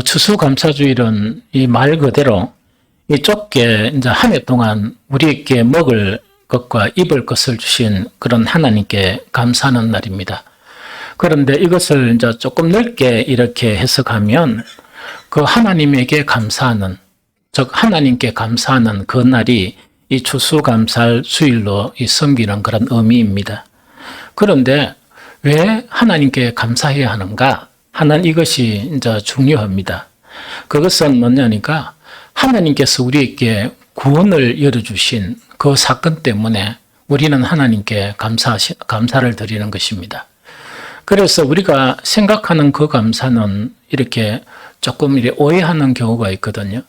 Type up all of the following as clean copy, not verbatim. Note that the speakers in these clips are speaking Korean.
추수감사주일은 이 말 그대로 이 좁게 이제 한 해 동안 우리에게 먹을 것과 입을 것을 주신 그런 하나님께 감사하는 날입니다. 그런데 이것을 이제 조금 넓게 이렇게 해석하면 그 하나님에게 감사하는, 즉 하나님께 감사하는 그 날이 이 추수감사 주일로 섬기는 그런 의미입니다. 그런데 왜 하나님께 감사해야 하는가? 하는 이것이 이제 중요합니다. 그것은 뭐냐니까 하나님께서 우리에게 구원을 열어주신 그 사건 때문에 우리는 하나님께 감사를 드리는 것입니다. 그래서 우리가 생각하는 그 감사는 이렇게 조금 오해하는 경우가 있거든요.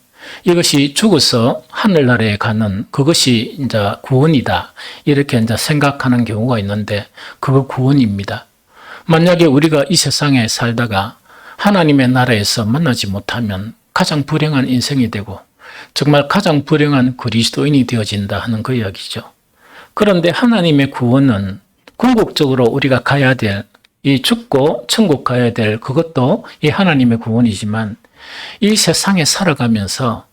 이것이 죽어서 하늘나라에 가는 그것이 이제 구원이다. 이렇게 이제 생각하는 경우가 있는데 그거 구원입니다. 만약에 우리가 이 세상에 살다가 하나님의 나라에서 만나지 못하면 가장 불행한 인생이 되고 정말 가장 불행한 그리스도인이 되어진다 하는 그 이야기죠. 그런데 하나님의 구원은 궁극적으로 우리가 가야 될, 이 죽고 천국 가야 될 그것도 이 하나님의 구원이지만 이 세상에 살아가면서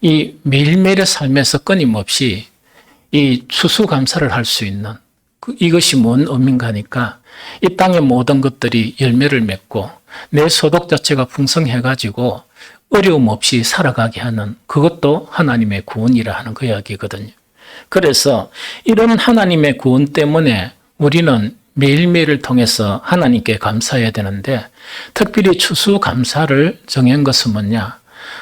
이 매일매일의 삶에서 끊임없이 이 추수감사를 할 수 있는 이것이 뭔 의미인가 하니까 이 땅의 모든 것들이 열매를 맺고 내 소득 자체가 풍성해가지고 어려움 없이 살아가게 하는 그것도 하나님의 구원이라 하는 그 이야기거든요. 그래서 이런 하나님의 구원 때문에 우리는 매일매일을 통해서 하나님께 감사해야 되는데 특별히 추수감사를 정한 것은 뭐냐?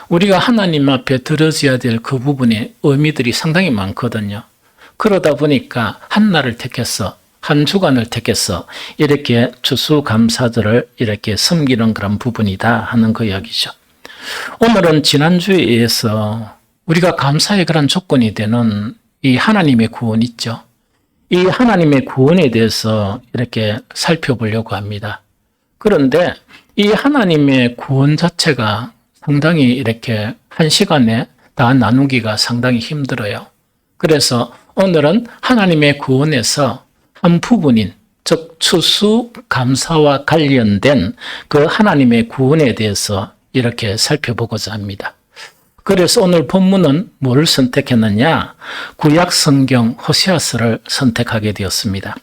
우리가 하나님 앞에 드려져야 될 그 부분의 의미들이 상당히 많거든요. 그러다 보니까 한 날을 택해서 한 주간을 택해서 이렇게 추수감사절을 이렇게 섬기는 그런 부분이다 하는 그 이야기죠. 오늘은 지난주에 이어서 우리가 감사의 그런 조건이 되는 이 하나님의 구원 있죠. 이 하나님의 구원에 대해서 이렇게 살펴보려고 합니다. 그런데 이 하나님의 구원 자체가 상당히 이렇게 한 시간에 다 나누기가 상당히 힘들어요. 그래서 오늘은 하나님의 구원에서 한 부분인, 즉 추수감사와 관련된 그 하나님의 구원에 대해서 이렇게 살펴보고자 합니다. 그래서 오늘 본문은 뭐를 선택했느냐? 구약 성경 호세아서를 선택하게 되었습니다.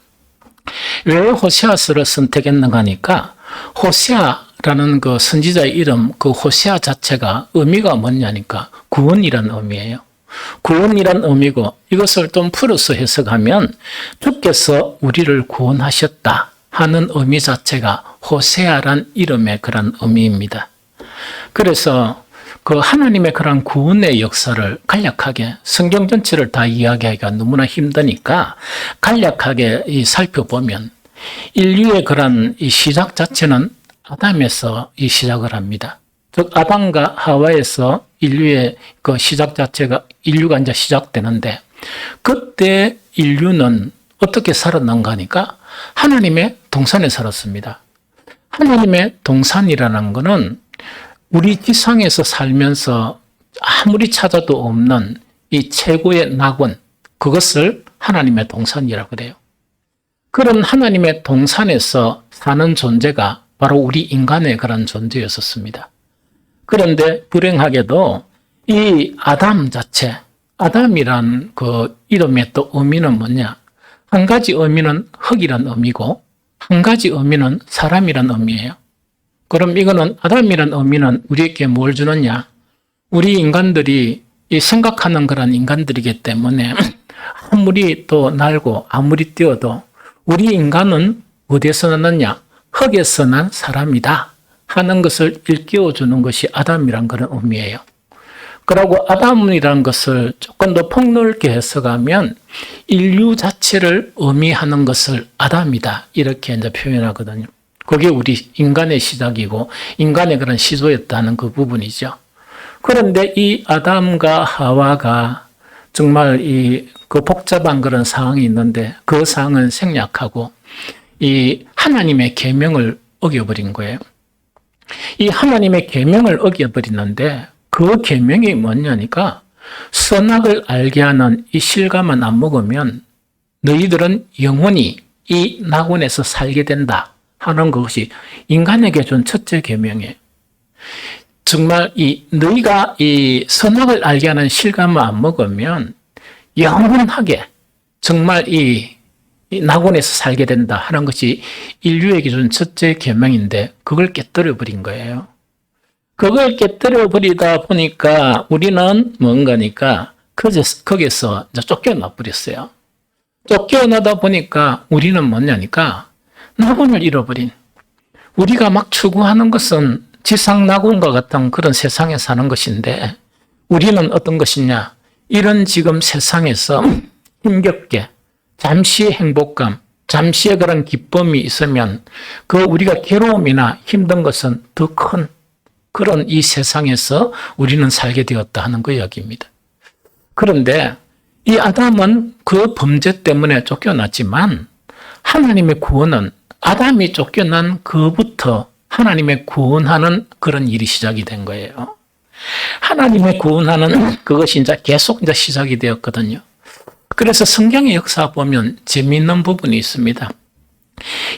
왜 호세아서를 선택했는가 하니까 호세아라는 그 선지자의 이름, 그 호세아 자체가 의미가 뭐냐니까 구원이란 의미예요. 구원이란 의미고 이것을 좀 풀어서 해석하면 주께서 우리를 구원하셨다 하는 의미 자체가 호세아란 이름의 그런 의미입니다. 그래서 그 하나님의 그런 구원의 역사를 간략하게 성경 전체를 다 이야기하기가 너무나 힘드니까 간략하게 살펴보면 인류의 그런 이 시작 자체는 아담에서 이 시작을 합니다. 즉 아담과 하와에서 인류의 그 시작 자체가 인류가 이제 시작되는데 그때 인류는 어떻게 살았는가 하니까 하나님의 동산에 살았습니다. 하나님의 동산이라는 것은 우리 지상에서 살면서 아무리 찾아도 없는 이 최고의 낙원, 그것을 하나님의 동산이라고 그래요. 그런 하나님의 동산에서 사는 존재가 바로 우리 인간의 그런 존재였었습니다. 그런데 불행하게도 이 아담 자체, 아담이란 그 이름의 또 의미는 뭐냐? 한 가지 의미는 흙이란 의미고 한 가지 의미는 사람이란 의미예요. 그럼 이거는 아담이란 의미는 우리에게 뭘 주느냐? 우리 인간들이 이 생각하는 그런 인간들이기 때문에 아무리 또 날고 아무리 뛰어도 우리 인간은 어디에서 났느냐? 흙에서 난 사람이다 하는 것을 일깨워주는 것이 아담이란 그런 의미예요. 그리고 아담이란 것을 조금 더 폭넓게 해석하면 인류 자체를 의미하는 것을 아담이다 이렇게 이제 표현하거든요. 그게 우리 인간의 시작이고 인간의 그런 시조였다는 그 부분이죠. 그런데 이 아담과 하와가 정말 그 복잡한 그런 상황이 있는데 그 상황은 생략하고 이 하나님의 계명을 어겨버린 거예요. 이 하나님의 계명을 어겨버리는데 그 계명이 뭐냐니까 선악을 알게 하는 이 실과만 안 먹으면 너희들은 영원히 이 낙원에서 살게 된다 하는 것이 인간에게 준 첫째 계명이에요. 정말 너희가 이 선악을 알게 하는 실감을 안 먹으면 영원하게 정말 이 낙원에서 살게 된다 하는 것이 인류에게 준 첫째 계명인데 그걸 깨뜨려 버린 거예요. 그걸 깨뜨려 버리다 보니까 우리는 뭔가니까 거기서 이제 쫓겨나 버렸어요. 쫓겨나다 보니까 우리는 뭐냐니까 낙원을 잃어버린, 우리가 막 추구하는 것은 지상 낙원과 같은 그런 세상에 사는 것인데 우리는 어떤 것이냐, 이런 지금 세상에서 힘겹게 잠시의 행복감, 잠시의 그런 기쁨이 있으면 그 우리가 괴로움이나 힘든 것은 더 큰 그런 이 세상에서 우리는 살게 되었다 하는 그 이야기입니다. 그런데 이 아담은 그 범죄 때문에 쫓겨났지만 하나님의 구원은 아담이 쫓겨난 그부터 하나님의 구원하는 그런 일이 시작이 된 거예요. 하나님의 구원하는 그것이 이제 계속 이제 시작이 되었거든요. 그래서 성경의 역사 보면 재미있는 부분이 있습니다.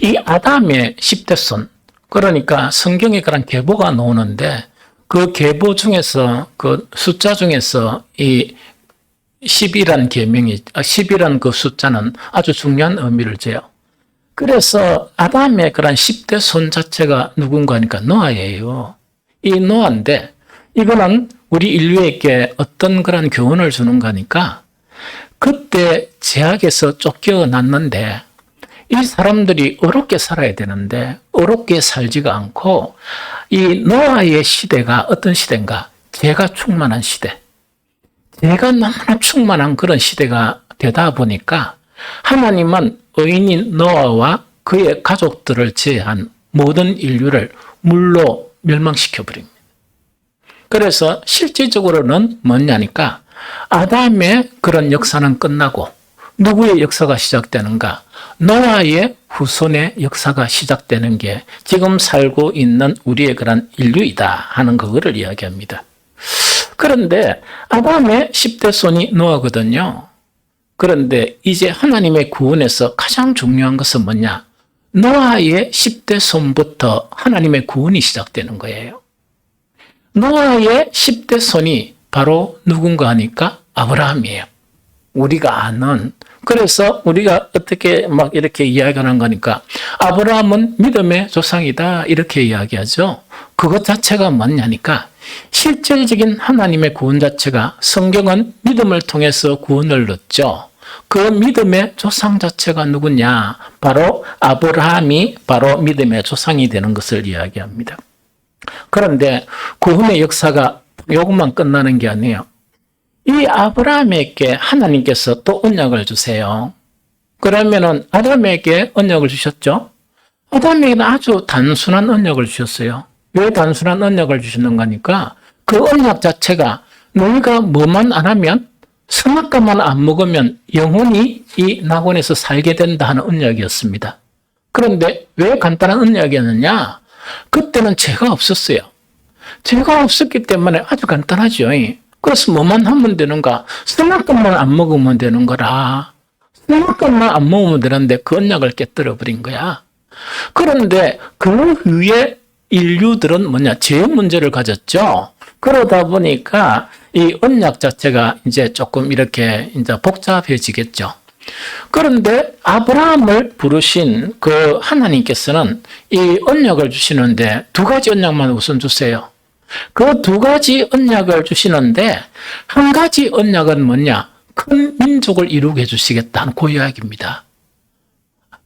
이 아담의 10대 손, 그러니까 성경에 그런 계보가 나오는데 그 계보 중에서 그 숫자 중에서 이 10이란 계명이, 10이란 그 숫자는 아주 중요한 의미를 져요. 그래서 아담의 그런 10대 손 자체가 누군가 하니까 노아예요. 이 노아인데 이거는 우리 인류에게 어떤 그런 교훈을 주는 거니까 그때 제약에서 쫓겨났는데 이 사람들이 어렵게 살아야 되는데 어렵게 살지가 않고 이 노아의 시대가 어떤 시대인가? 죄가 충만한 시대. 죄가 너무나 충만한 그런 시대가 되다 보니까 하나님은 의인인 노아와 그의 가족들을 제외한 모든 인류를 물로 멸망시켜 버립니다. 그래서 실질적으로는 뭐냐니까 아담의 그런 역사는 끝나고 누구의 역사가 시작되는가? 노아의 후손의 역사가 시작되는 게 지금 살고 있는 우리의 그런 인류이다 하는 그거를 이야기합니다. 그런데 아담의 10대 손이 노아거든요. 그런데 이제 하나님의 구원에서 가장 중요한 것은 뭐냐? 노아의 10대 손부터 하나님의 구원이 시작되는 거예요. 노아의 10대 손이 바로 누군가 하니까 아브라함이에요. 우리가 아는, 그래서 우리가 어떻게 막 이렇게 이야기하는 거니까 아브라함은 믿음의 조상이다 이렇게 이야기하죠. 그것 자체가 뭐냐니까 실질적인 하나님의 구원 자체가 성경은 믿음을 통해서 구원을 얻죠. 그 믿음의 조상 자체가 누구냐? 바로 아브라함이 바로 믿음의 조상이 되는 것을 이야기합니다. 그런데 구원의 역사가 요것만 끝나는 게 아니에요. 이 아브라함에게 하나님께서 또 언약을 주세요. 그러면은 아담에게 언약을 주셨죠? 아담에게는 아주 단순한 언약을 주셨어요. 왜 단순한 언약을 주셨는가 하니까 그 언약 자체가 너희가 뭐만 안 하면 선악과만 안 먹으면 영원히 이 낙원에서 살게 된다 하는 언약이었습니다. 그런데 왜 간단한 언약이었느냐? 그때는 죄가 없었어요. 죄가 없었기 때문에 아주 간단하죠. 그래서 뭐만 하면 되는가? 선악과만 안 먹으면 되는 거라. 선악과만 안 먹으면 되는데 그 언약을 깨뜨려 버린 거야. 그런데 그 후에 인류들은 뭐냐? 죄 문제를 가졌죠. 그러다 보니까 이 언약 자체가 이제 조금 이렇게 이제 복잡해지겠죠. 그런데 아브라함을 부르신 그 하나님께서는 이 언약을 주시는데 두 가지 언약만 우선 주세요. 그 두 가지 언약을 주시는데 한 가지 언약은 뭐냐? 큰 민족을 이루게 해주시겠다는 그 이야기입니다.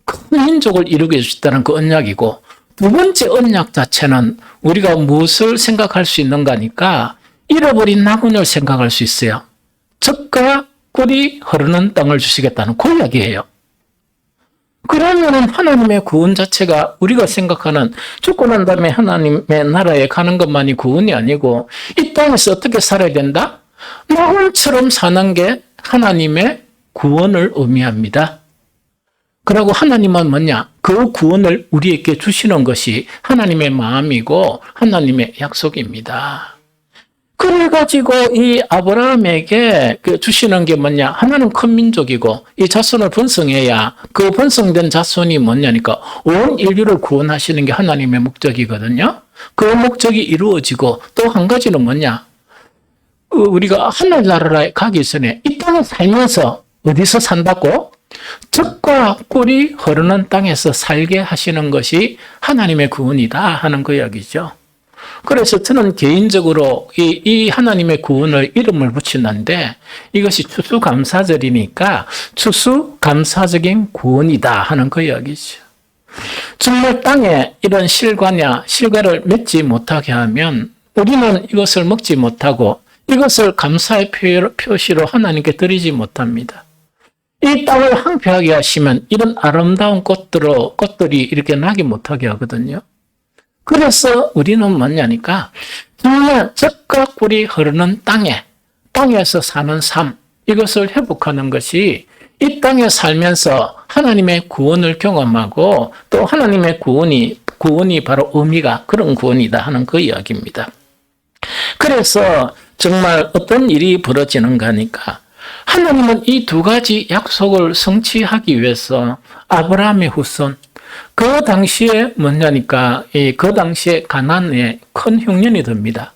큰 민족을 이루게 해주시다는 그 언약이고 두 번째 언약 자체는 우리가 무엇을 생각할 수 있는가 하니까 잃어버린 낙원을 생각할 수 있어요. 젖과 꿀이 흐르는 땅을 주시겠다는 그 이야기예요. 그러면은 하나님의 구원 자체가 우리가 생각하는 죽고 난 다음에 하나님의 나라에 가는 것만이 구원이 아니고 이 땅에서 어떻게 살아야 된다? 낙원처럼 사는 게 하나님의 구원을 의미합니다. 그리고 하나님은 뭐냐? 그 구원을 우리에게 주시는 것이 하나님의 마음이고 하나님의 약속입니다. 그래가지고 이 아브라함에게 주시는 게 뭐냐? 하나는 큰 민족이고 이 자손을 번성해야 그 번성된 자손이 뭐냐니까 온 인류를 구원하시는 게 하나님의 목적이거든요. 그 목적이 이루어지고 또 한 가지는 뭐냐? 우리가 하늘나라에 가기 전에 이 땅에 살면서 어디서 산다고? 젖과 꿀이 흐르는 땅에서 살게 하시는 것이 하나님의 구원이다 하는 그 이야기죠. 그래서 저는 개인적으로 이 하나님의 구원을 이름을 붙이는데 이것이 추수감사절이니까 추수감사적인 구원이다 하는 그 이야기죠. 정말 땅에 이런 실과를 맺지 못하게 하면 우리는 이것을 먹지 못하고 이것을 감사의 표시로 하나님께 드리지 못합니다. 이 땅을 황폐하게 하시면 이런 아름다운 꽃들이 이렇게 나기 못하게 하거든요. 그래서 우리는 뭐냐니까 정말 젖과 꿀이 흐르는 땅에서 사는 삶, 이것을 회복하는 것이 이 땅에 살면서 하나님의 구원을 경험하고 또 하나님의 구원이 바로 의미가 그런 구원이다 하는 그 이야기입니다. 그래서 정말 어떤 일이 벌어지는가 하니까 하나님은 이 두 가지 약속을 성취하기 위해서 아브라함의 후손, 그 당시에 뭐냐니까 그 당시에 가나안에 큰 흉년이 듭니다.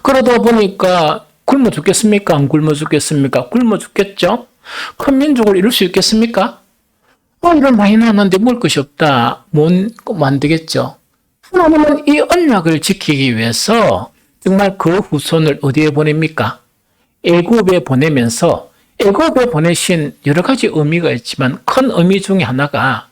그러다 보니까 굶어 죽겠습니까? 안 굶어 죽겠습니까? 굶어 죽겠죠? 큰 민족을 이룰 수 있겠습니까? 이런 많이 나는데 먹을 것이 없다. 못 만들겠죠. 하나님은 이 언약을 지키기 위해서 정말 그 후손을 어디에 보냅니까? 애굽에 보내면서 애굽에 보내신 여러 가지 의미가 있지만 큰 의미 중에 하나가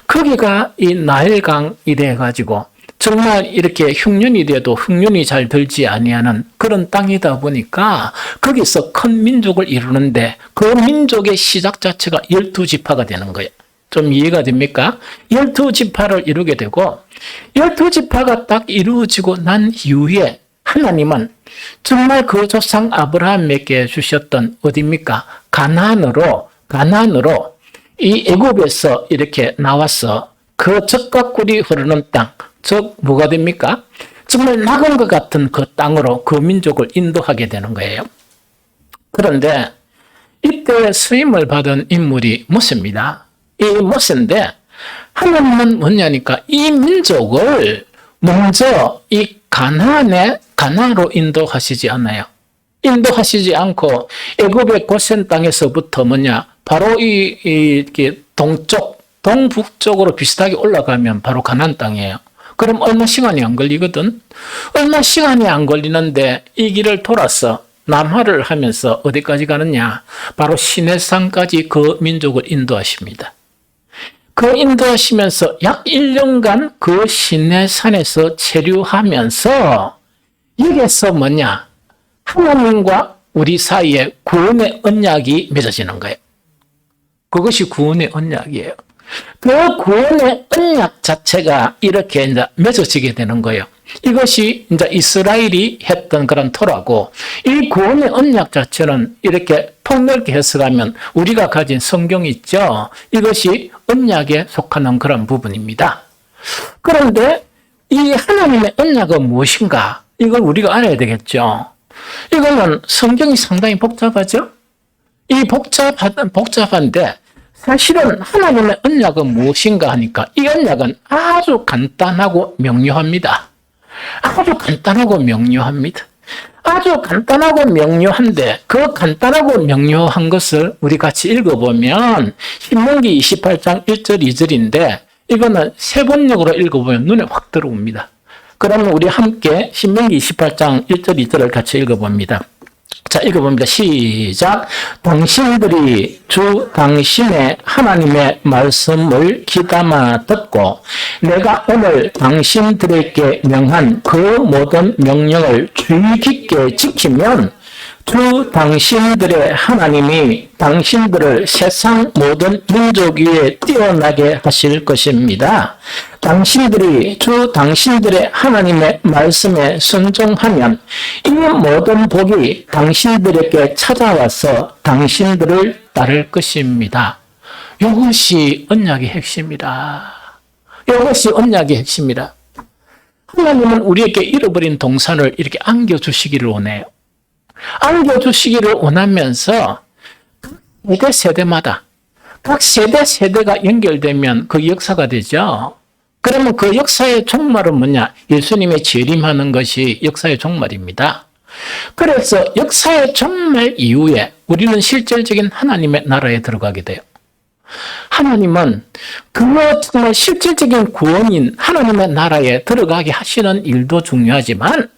거기가 이 나일강이 돼가지고 정말 이렇게 흉년이 돼도 흉년이 잘 들지 아니하는 그런 땅이다 보니까 거기서 큰 민족을 이루는데 그 민족의 시작 자체가 12지파가 되는 거예요. 좀 이해가 됩니까? 12지파를 이루게 되고 12지파가 딱 이루어지고 난 이후에 하나님은 정말 그 조상 아브라함에게 주셨던 어디입니까? 가나안으로 이 애굽에서 이렇게 나와서 그 젖과 꿀이 흐르는 땅, 즉 뭐가 됩니까? 정말 낙원 것 같은 그 땅으로 그 민족을 인도하게 되는 거예요. 그런데 이때 수임을 받은 인물이 모세입니다. 이 모세인데 하나님은 뭐냐니까 이 민족을 먼저 이 가나안으로 인도하시지 않아요. 인도하시지 않고 애굽의 고센 땅에서부터 바로 이렇게 동북쪽으로 비슷하게 올라가면 바로 가나안 땅이에요. 그럼 얼마 시간이 안 걸리거든? 얼마 시간이 안 걸리는데 이 길을 돌아서 남하를 하면서 어디까지 가느냐? 바로 시내산까지 그 민족을 인도하십니다. 그 인도하시면서 약 1년간 그 시내산에서 체류하면서 여기에서 하나님과 우리 사이에 구원의 언약이 맺어지는 거예요. 그것이 구원의 언약이에요. 그 구원의 언약 자체가 이렇게 이제 맺어지게 되는 거예요. 이것이 이제 이스라엘이 했던 그런 토라고, 이 구원의 언약 자체는 이렇게 폭넓게 해석하면 우리가 가진 성경이 있죠. 이것이 언약에 속하는 그런 부분입니다. 그런데 이 하나님의 언약은 무엇인가? 이걸 우리가 알아야 되겠죠. 이거는 성경이 상당히 복잡하죠? 이 복잡한데 사실은 하나님의 언약은 무엇인가 하니까 이 언약은 아주 간단하고 명료합니다. 아주 간단하고 명료합니다. 아주 간단하고 명료한데 그 간단하고 명료한 것을 우리 같이 읽어보면 신명기 28장 1절 2절인데 이거는 세번역으로 읽어보면 눈에 확 들어옵니다. 그러면 우리 함께 신명기 28장 1절 2절을 같이 읽어봅니다. 자, 읽어봅니다. 시작. 당신들이 주 당신의 하나님의 말씀을 귀담아 듣고 내가 오늘 당신들에게 명한 그 모든 명령을 주의 깊게 지키면 주 당신들의 하나님이 당신들을 세상 모든 민족 위에 뛰어나게 하실 것입니다. 당신들이 주 당신들의 하나님의 말씀에 순종하면 이 모든 복이 당신들에게 찾아와서 당신들을 따를 것입니다. 이것이 언약의 핵심이다. 이것이 언약의 핵심이다. 하나님은 우리에게 잃어버린 동산을 이렇게 안겨주시기를 원해요. 안겨주시기를 원하면서 세대마다 각 세대가 연결되면 그 역사가 되죠. 그러면 그 역사의 종말은 뭐냐? 예수님의 재림하는 것이 역사의 종말입니다. 그래서 역사의 종말 이후에 우리는 실질적인 하나님의 나라에 들어가게 돼요. 하나님은 그 정말 실질적인 구원인 하나님의 나라에 들어가게 하시는 일도 중요하지만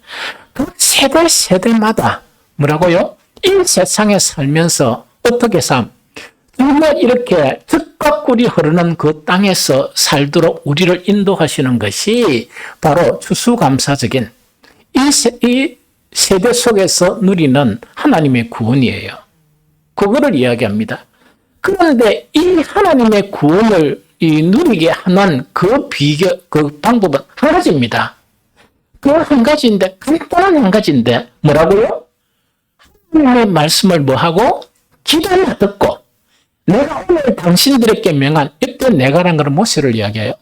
그 세대마다 뭐라고요? 이 세상에 살면서 어떻게 정말 이렇게 젖과 꿀이 흐르는 그 땅에서 살도록 우리를 인도하시는 것이 바로 추수감사적인 이 세대 속에서 누리는 하나님의 구원이에요. 그거를 이야기합니다. 그런데 이 하나님의 구원을 누리게 하는 그 방법은 한 가지입니다. 그 한 가지인데, 간단한 한 가지인데, 뭐라고요? 하나님의 말씀을 뭐하고? 기도를 듣고, 내가 오늘 당신들에게 명한, 이때 내가란 것은 모세를 이야기해요.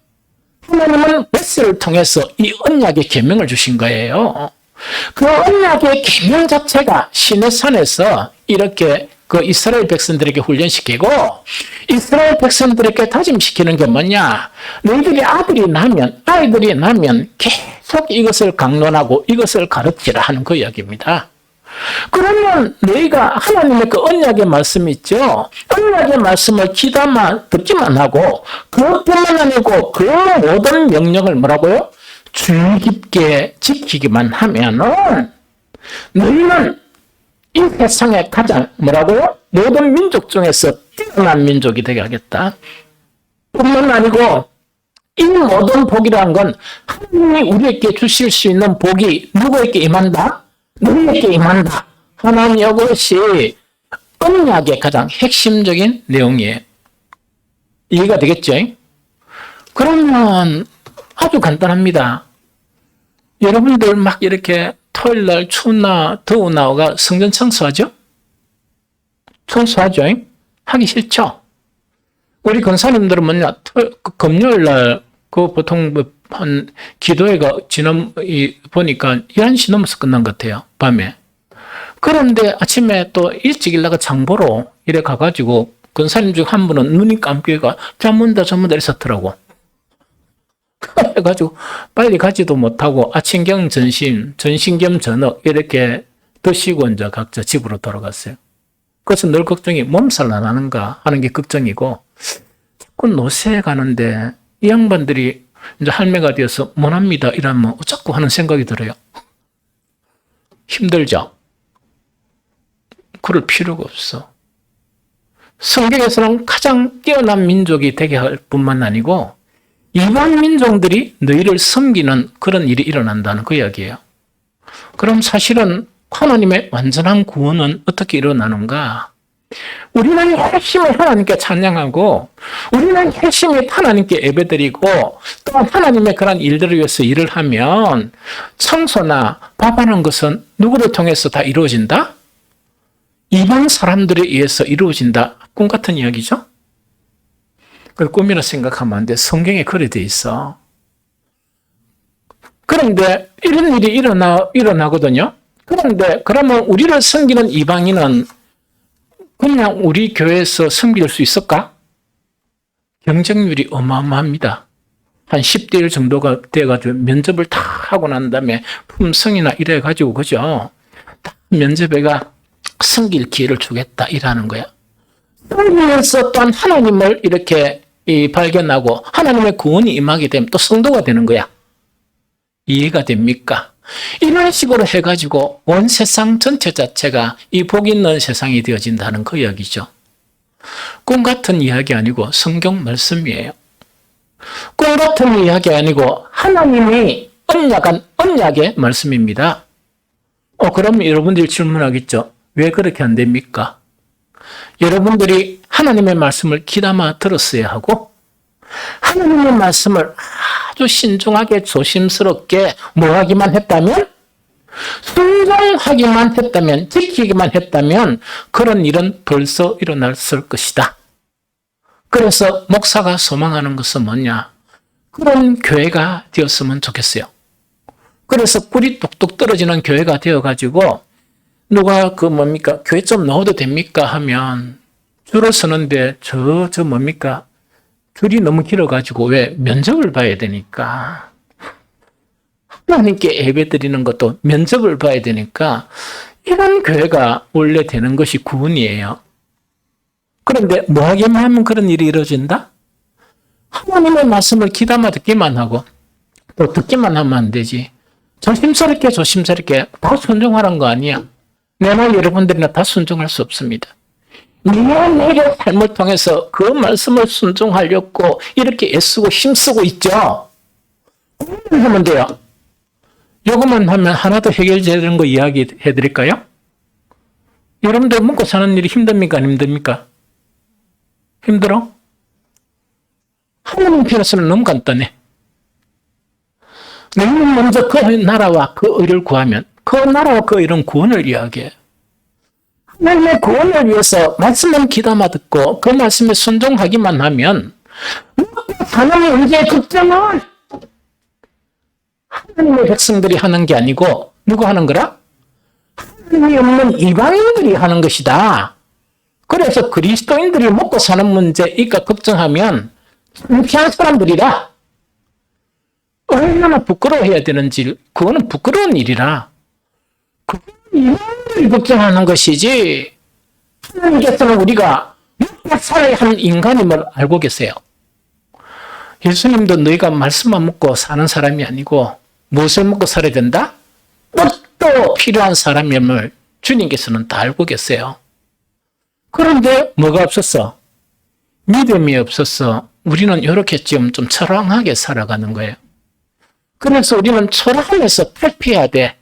하나님은 모세를 통해서 이 언약의 계명을 주신 거예요. 그 언약의 계명 자체가 시내산에서 이렇게 그 이스라엘 백성들에게 훈련시키고 이스라엘 백성들에게 다짐시키는 게 뭐냐? 너희들이 아이들이 나면 계속 이것을 강론하고 이것을 가르치라 하는 그 이야기입니다. 그러면 너희가 하나님의 그 언약의 말씀 있죠? 언약의 말씀을 귀담아 듣기만 하고 그것뿐만 아니고 그 모든 명령을 뭐라고요? 주의 깊게 지키기만 하면은 너희는 이 세상에 가장 뭐라고요? 모든 민족 중에서 뛰어난 민족이 되게 하겠다. 뿐만 아니고 이 모든 복이라는 건 하나님이 우리에게 주실 수 있는 복이 누구에게 임한다? 너희에게 임한다. 하나님 이것이 언약의 가장 핵심적인 내용이에요. 이해가 되겠죠? 그러면 아주 간단합니다. 여러분들 막 이렇게 토요일날 추우나 더우나가 성전 청소하죠? 청소하죠? 하기 싫죠? 우리 권사님들은 뭐냐, 금요일날 보통 한 기도회가 보니까 11시 넘어서 끝난 것 같아요. 밤에. 그런데 아침에 또 일찍 일나가 장보러 이래 가가지고 권사님 중 한 분은 눈이 감기가 잠문다 있었더라고. 그래가지고 빨리 가지도 못하고 아침 겸 점심 겸 저녁 이렇게 드시고 이제 각자 집으로 돌아갔어요. 그래서 늘 걱정이 몸살 안 하는가 하는 게 걱정이고 자꾸 노세에 가는데 이 양반들이 이제 할매가 되어서 못합니다 이러면 자꾸 하는 생각이 들어요. 힘들죠? 그럴 필요가 없어. 성경에서는 가장 뛰어난 민족이 되게 할 뿐만 아니고 이방 민족들이 너희를 섬기는 그런 일이 일어난다는 그 이야기예요. 그럼 사실은 하나님의 완전한 구원은 어떻게 일어나는가? 우리는 열심히 하나님께 찬양하고 우리는 열심히 하나님께 예배드리고 또 하나님의 그런 일들을 위해서 일을 하면 청소나 밥하는 것은 누구를 통해서 다 이루어진다? 이방 사람들에 의해서 이루어진다. 꿈 같은 이야기죠? 그 꿈이라 생각하면 안 돼. 성경에 그래 돼 있어. 그런데 이런 일이 일어나거든요. 그런데 그러면 우리를 섬기는 이방인은 그냥 우리 교회에서 섬길 수 있을까? 경쟁률이 어마어마합니다. 한 10대 1 정도가 돼가지고 면접을 다 하고 난 다음에 품성이나 이래가지고 그죠? 면접에가 섬길 기회를 주겠다 이라는 거야. 그러면서 또한 하나님을 이렇게 발견하고 하나님의 구원이 임하게 되면 또 성도가 되는 거야. 이해가 됩니까? 이런 식으로 해가지고 온 세상 전체 자체가 이 복 있는 세상이 되어진다는 그 이야기죠. 꿈 같은 이야기 아니고 성경 말씀이에요. 꿈 같은 이야기 아니고 하나님이 언약한 언약의 말씀입니다. 그럼 여러분들이 질문하겠죠. 왜 그렇게 안 됩니까? 여러분들이 하나님의 말씀을 귀담아 들었어야 하고 하나님의 말씀을 아주 신중하게 조심스럽게 뭐하기만 했다면 순종하기만 했다면 지키기만 했다면 그런 일은 벌써 일어났을 것이다. 그래서 목사가 소망하는 것은 뭐냐? 그런 교회가 되었으면 좋겠어요. 그래서 꿀이 뚝뚝 떨어지는 교회가 되어가지고 누가 교회 좀 넣어도 됩니까? 하면 줄을 서는데 뭡니까? 줄이 너무 길어가지고 왜 면접을 봐야 되니까 하나님께 예배드리는 것도 면접을 봐야 되니까 이런 교회가 원래 되는 것이 구원이에요. 그런데 뭐 하기만 하면 그런 일이 이루어진다? 하나님의 말씀을 귀담아 듣기만 하고 또 듣기만 하면 안 되지. 조심스럽게 다 순종하라는 거 아니야. 내 말 여러분들이나 다 순종할 수 없습니다. 내의 삶을 통해서 그 말씀을 순종하려고 이렇게 애쓰고 힘쓰고 있죠. 그것만 하면 돼요. 이것만 하면 하나도 해결되는 거 이야기해 드릴까요? 여러분들 먹고 사는 일이 힘듭니까? 안 힘듭니까? 힘들어? 하나님 편에서는 너무 간단해. 너희는 먼저 그 나라와 그 의를 구하면 그 나라와 그 의는 구원을 이야기해요. 하나님의 구원을 위해서 말씀은 귀담아 듣고 그 말씀에 순종하기만 하면 하나님의 문제의 걱정은 하나님의 백성들이 하는 게 아니고 누가 하는 거라? 하나님이 없는 이방인들이 하는 것이다. 그래서 그리스도인들이 먹고 사는 문제 이까 걱정하면 창피한 사람들이라. 얼마나 부끄러워해야 되는지 그거는 부끄러운 일이라. 이방인들이 걱정하는 것이지 하나님께서는 우리가 먹고 살아야 하는 인간임을 알고 계세요. 예수님도 너희가 말씀만 먹고 사는 사람이 아니고 무엇을 먹고 살아야 된다? 뜻도 필요한 사람임을 주님께서는 다 알고 계세요. 그런데 뭐가 없었어? 믿음이 없어서 우리는 이렇게 좀 초라하게 살아가는 거예요. 그래서 우리는 초라함에서 탈피해야 돼.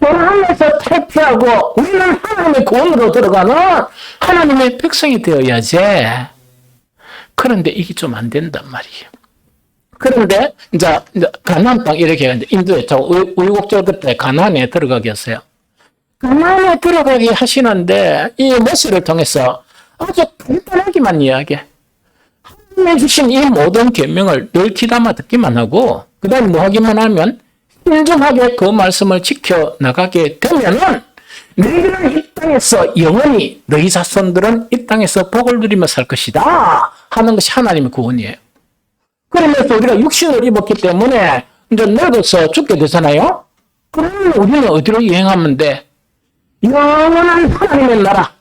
초라함에서 탈피하고 우리는 하나님의 구원으로 들어가는 하나님의 백성이 되어야지. 그런데 이게 좀 안 된단 말이에요. 그런데 이제 가나안 땅 이렇게 인도에 우유곡절 때 가나안에 들어가게 했어요. 가나안에 들어가게 하시는데 이 모세를 통해서 아주 간단하게만 이야기해. 하나님이 주신 이 모든 계명을 늘 귀담아 듣기만 하고 그 다음에 뭐 하기만 하면 신중하게 그 말씀을 지켜나가게 되면은 너희들은 이 땅에서 영원히 너희 자손들은 이 땅에서 복을 누리며 살 것이다 하는 것이 하나님의 구원이에요. 그러면서 우리가 육신을 입었기 때문에 이제 늙어서 죽게 되잖아요. 그러면 우리는 어디로 여행하면 돼? 영원한 하나님의 나라.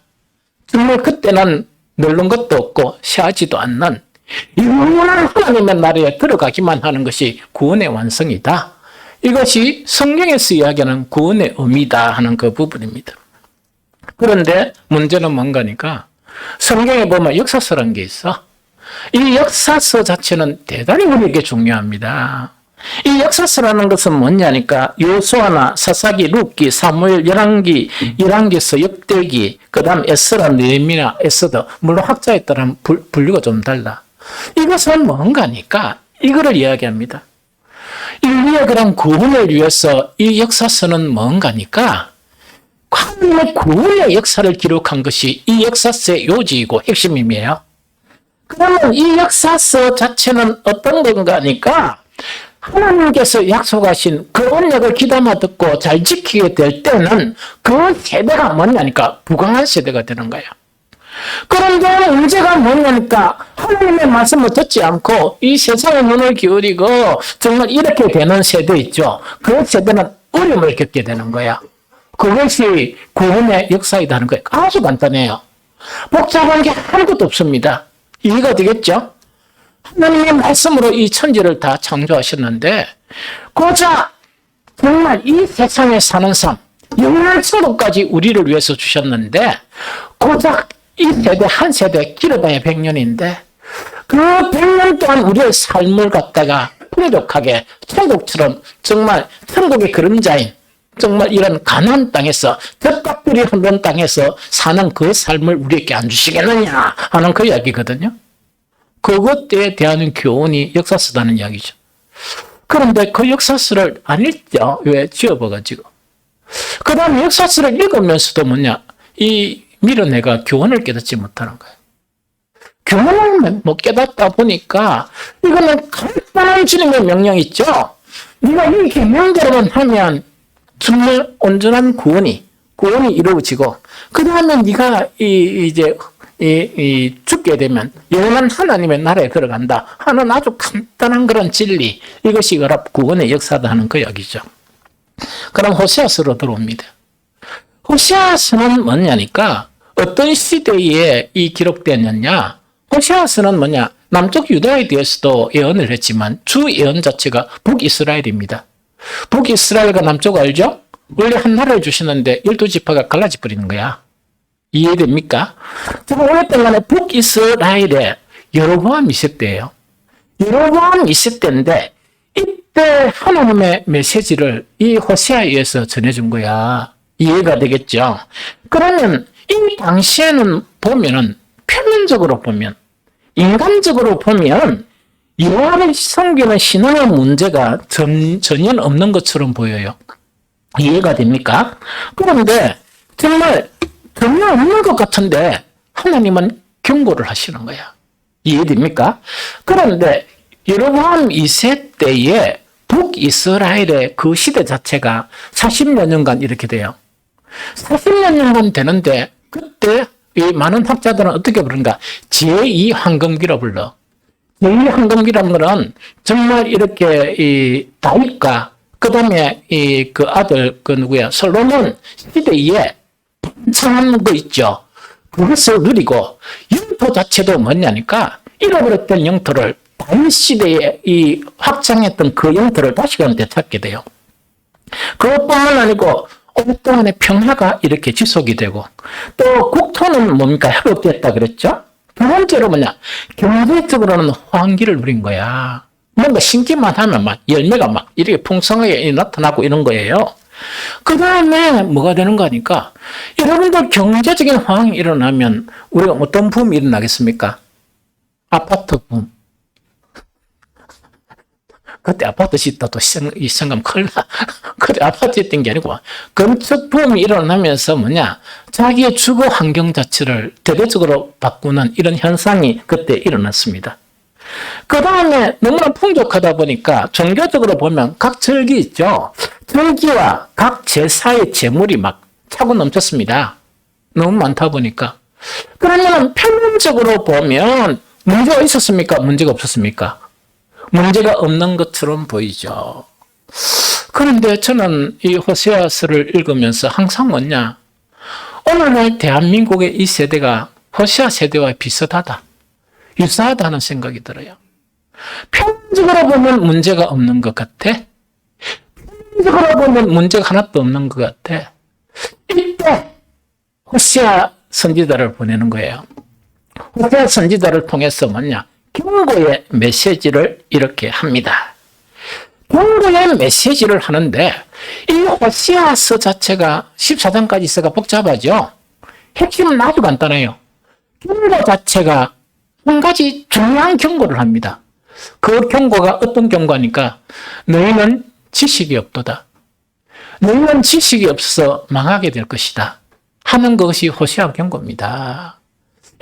정말 그때는 늙는 것도 없고 시하지도 않는 영원한 하나님의 나라에 들어가기만 하는 것이 구원의 완성이다. 이것이 성경에서 이야기하는 구원의 의미다 하는 그 부분입니다. 그런데 문제는 뭔가니까 성경에 보면 역사서라는 게 있어. 이 역사서 자체는 대단히 우리에게 중요합니다. 이 역사서라는 것은 뭐냐니까 요수아나 사사기, 룻기, 사무엘, 열왕기, 열왕기서, 역대기, 그 다음 에스라, 느헤미야, 에스더. 물론 학자에 따라 분류가 좀 달라. 이것은 뭔가니까 이거를 이야기합니다. 인류의 그런 구원을 위해서 이 역사서는 뭔가니까 하나님의 구원의 역사를 기록한 것이 이 역사서의 요지이고 핵심임이에요. 그러면 이 역사서 자체는 어떤 건가니까 하나님께서 약속하신 그 언약을 귀담아 듣고 잘 지키게 될 때는 그 세대가 뭐냐니까 부강한 세대가 되는 거야. 그런데 문제가 뭐냐니까 하나님의 말씀을 듣지 않고 이 세상의 눈을 기울이고 정말 이렇게 되는 세대 있죠. 그 세대는 어려움을 겪게 되는 거야. 그것이 구원의 역사이다는 거예요. 아주 간단해요. 복잡한 게 아무것도 없습니다. 이해가 되겠죠? 하나님의 말씀으로 이 천지를 다 창조하셨는데 고작 정말 이 세상에 사는 삶 영원한 천국까지 우리를 위해서 주셨는데 고작 이 세대 한 세대 길어봐야 100년인데 그 100년 동안 우리의 삶을 갖다가 풍족하게 천국처럼 정말 천국의 그림자인 정말 이런 가나안 땅에서 젖밥들이 흐르는 땅에서 사는 그 삶을 우리에게 안 주시겠느냐 하는 그 이야기거든요. 그것에 대한 교훈이 역사서다는 이야기죠. 그런데 그 역사서를 안 읽죠. 왜? 지어봐가지고. 그 다음에 역사서를 읽으면서도 뭐냐 이 밀어내가 교훈을 깨닫지 못하는 거예요. 교훈을 못 깨닫다 보니까 이거는 간단한 주님의 명령 있죠. 네가 이 계명대로만 하면 정말 온전한 구원이 이루어지고 그 다음에 네가 이제 죽게 되면 영원한 하나님의 나라에 들어간다 하는 아주 간단한 그런 진리, 이것이 구원의 역사다 하는 그 이야기죠. 그럼 호세아서로 들어옵니다. 호세아서는 뭐냐니까 어떤 시대에 이 기록되었느냐. 호세아서는 뭐냐, 남쪽 유다에 대해서도 예언을 했지만 주 예언 자체가 북이스라엘입니다. 북이스라엘과 남쪽 알죠? 원래 한 나라를 주시는데 12지파가 갈라져 버리는 거야. 이해됩니까? 오랫동안 간에 북이스라엘에 여로보암 20대예요. 여로보암 20대인데 이때 하나님의 메시지를 이 호세아에 의해서 전해준 거야. 이해가 되겠죠? 그러면 이 당시에는 보면은 표면적으로 보면, 인간적으로 보면 여호와를 섬기는 신앙의 문제가 전혀 없는 것처럼 보여요. 이해가 됩니까? 그런데 정말 전혀 없는 것 같은데 하나님은 경고를 하시는 거야. 이해됩니까? 그런데 여로보암 2세 때에 북이스라엘의 그 시대 자체가 40여 년간 이렇게 돼요. 40여 년간 되는데 그때 이 많은 학자들은 어떻게 부른가? 제2황금기로 불러. 제2황금기라는 것은 정말 이렇게 이 다윗과 그 다음에 그 아들 누구야? 솔로몬 시대에 창한 거 있죠. 그것을 누리고 영토 자체도 뭐냐니까 잃어버렸던 영토를 다윗 시대에 이 확장했던 그 영토를 다시금 되찾게 돼요. 그것뿐만 아니고 오랫동안의 평화가 이렇게 지속이 되고 또 국토는 뭡니까? 회복됐다 그랬죠? 두 번째로 뭐냐? 경제적으로는 호황기를 누린 거야. 뭔가 심기만 하면 막 열매가 막 이렇게 풍성하게 나타나고 이런 거예요. 그 다음에 뭐가 되는 거니까 여러분들 경제적인 호황이 일어나면 우리가 어떤 붐이 일어나겠습니까? 아파트 붐. 그때 아파트 짓다도 이 생각 큰일 나. 그때 아파트 짓던 게 아니고 건축 붐이 일어나면서 뭐냐, 자기의 주거 환경 자체를 대대적으로 바꾸는 이런 현상이 그때 일어났습니다. 그 다음에 너무나 풍족하다 보니까 종교적으로 보면 각 절기 있죠. 절기와 각 제사의 제물이 막 차고 넘쳤습니다. 너무 많다 보니까. 그러면 표면적으로 보면 문제가 있었습니까? 문제가 없었습니까? 문제가 없는 것처럼 보이죠. 그런데 저는 이 호세아서를 읽으면서 항상 뭐냐, 오늘날 대한민국의 이 세대가 호세아 세대와 비슷하다, 유사하다는 생각이 들어요. 표면적으로 보면 문제가 없는 것 같아. 표면적으로 보면 문제가 하나도 없는 것 같아. 이때 호세아 선지자를 보내는 거예요. 호세아 선지자를 통해서 뭐냐, 경고의 메시지를 이렇게 합니다. 경고의 메시지를 하는데 이 호세아서 자체가 14장까지 있어가 복잡하죠. 핵심은 아주 간단해요. 경고 자체가 한 가지 중요한 경고를 합니다. 그 경고가 어떤 경고니까 너희는 지식이 없도다. 너희는 지식이 없어서 망하게 될 것이다 하는 것이 호세아 경고입니다.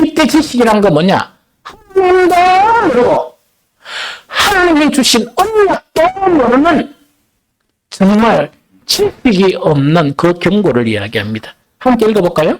이때 지식이란 건 뭐냐? 하나님도 모르고 하나님이 주신 언약도 모르는 정말 지식이 없는 그 경고를 이야기합니다. 함께 읽어볼까요?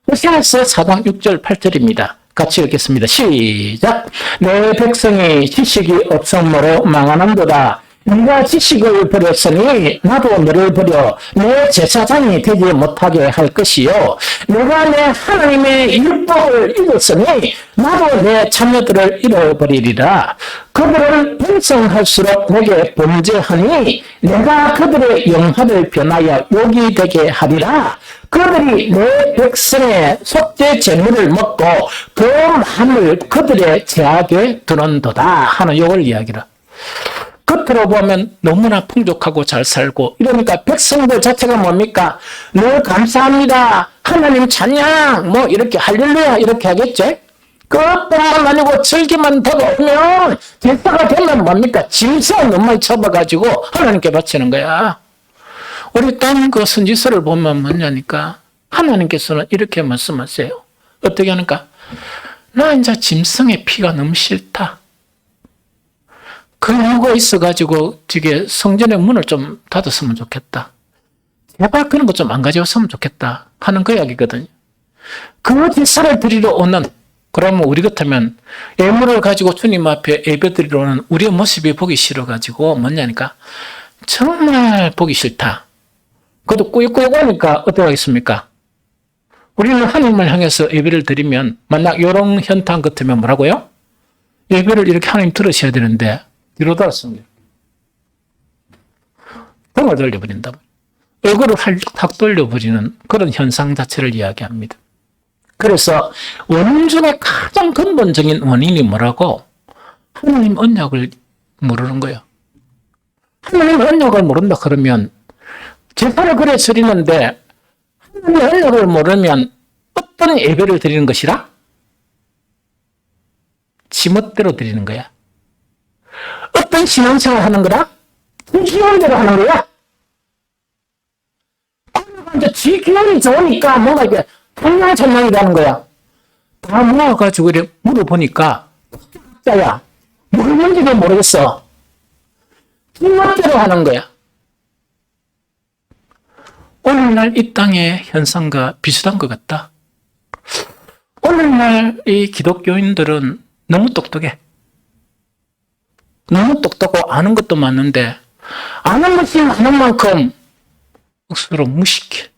호세아서 4장 6절 8절입니다. 같이 읽겠습니다. 시작. 내 백성이 지식이 없음으로 망하는도다. 네가 지식을 버렸으니 나도 너를 버려 내 제사장이 되지 못하게 할 것이요, 내가 내 하나님의 율법을 잃었으니 나도 내 자녀들을 잃어버리리라. 그들을 번성할수록 내게 범죄하니 내가 그들의 영화를 변하여 욕이 되게 하리라. 그들이 내 백성의 속죄 제물을 먹고 그 마음을 그들의 제약에 두는도다 하는 욕을 이야기라. 겉으로 보면 너무나 풍족하고 잘 살고 이러니까 백성들 자체가 뭡니까? 늘 감사합니다, 하나님 찬양, 뭐 이렇게 할렐루야 이렇게 하겠죠. 그것뿐만 아니고 절기만 다가오면 제사가 되면 뭡니까? 짐승 너무 많이 잡아가지고 하나님께 바치는 거야. 우리 땅 그 선지서를 보면 뭐냐니까 하나님께서는 이렇게 말씀하세요. 어떻게 하는가? 나 이제 짐승의 피가 너무 싫다. 그 이유가 있어가지고 되게 성전의 문을 좀 닫았으면 좋겠다. 제발 그런 거 좀 안 가져왔으면 좋겠다 하는 그 이야기거든요. 그 제사를 드리러 오는 그러면 우리 같으면 예물을 가지고 주님 앞에 예배드리러는 우리의 모습이 보기 싫어가지고 뭐냐니까 정말 보기 싫다. 그것도 꾸역꾸역 오니까 어떻게 하겠습니까? 우리는 하나님을 향해서 예배를 드리면 만약 이런 현상 같으면 뭐라고요? 예배를 이렇게 하나님 들으셔야 되는데 뒤로 돌았습니다. 등을 돌려버린다. 얼굴을 확 돌려버리는 그런 현상 자체를 이야기합니다. 그래서 원인 중에 가장 근본적인 원인이 뭐라고? 하나님 언약을 모르는 거예요. 하나님 언약을 모른다 그러면 제사를 그래 드리는데 하나님 언약을 모르면 어떤 예배를 드리는 것이라? 지멋대로 드리는 거야. 어떤 신앙생활을 하는 거라? 기분대로 하는 거야. 이제 지 기분이 좋으니까 뭔가 이게 청량청량이라는 거야. 다 모아가지고 이렇게 물어보니까 자야 뭘 뭔지도 모르겠어. 지멋대로 하는 거야. 오늘날 이 땅의 현상과 비슷한 것 같다. 오늘날 이 기독교인들은 너무 똑똑해. 너무 똑똑하고 아는 것도 많은데 아는 것이 많은 만큼 억수로 무식해.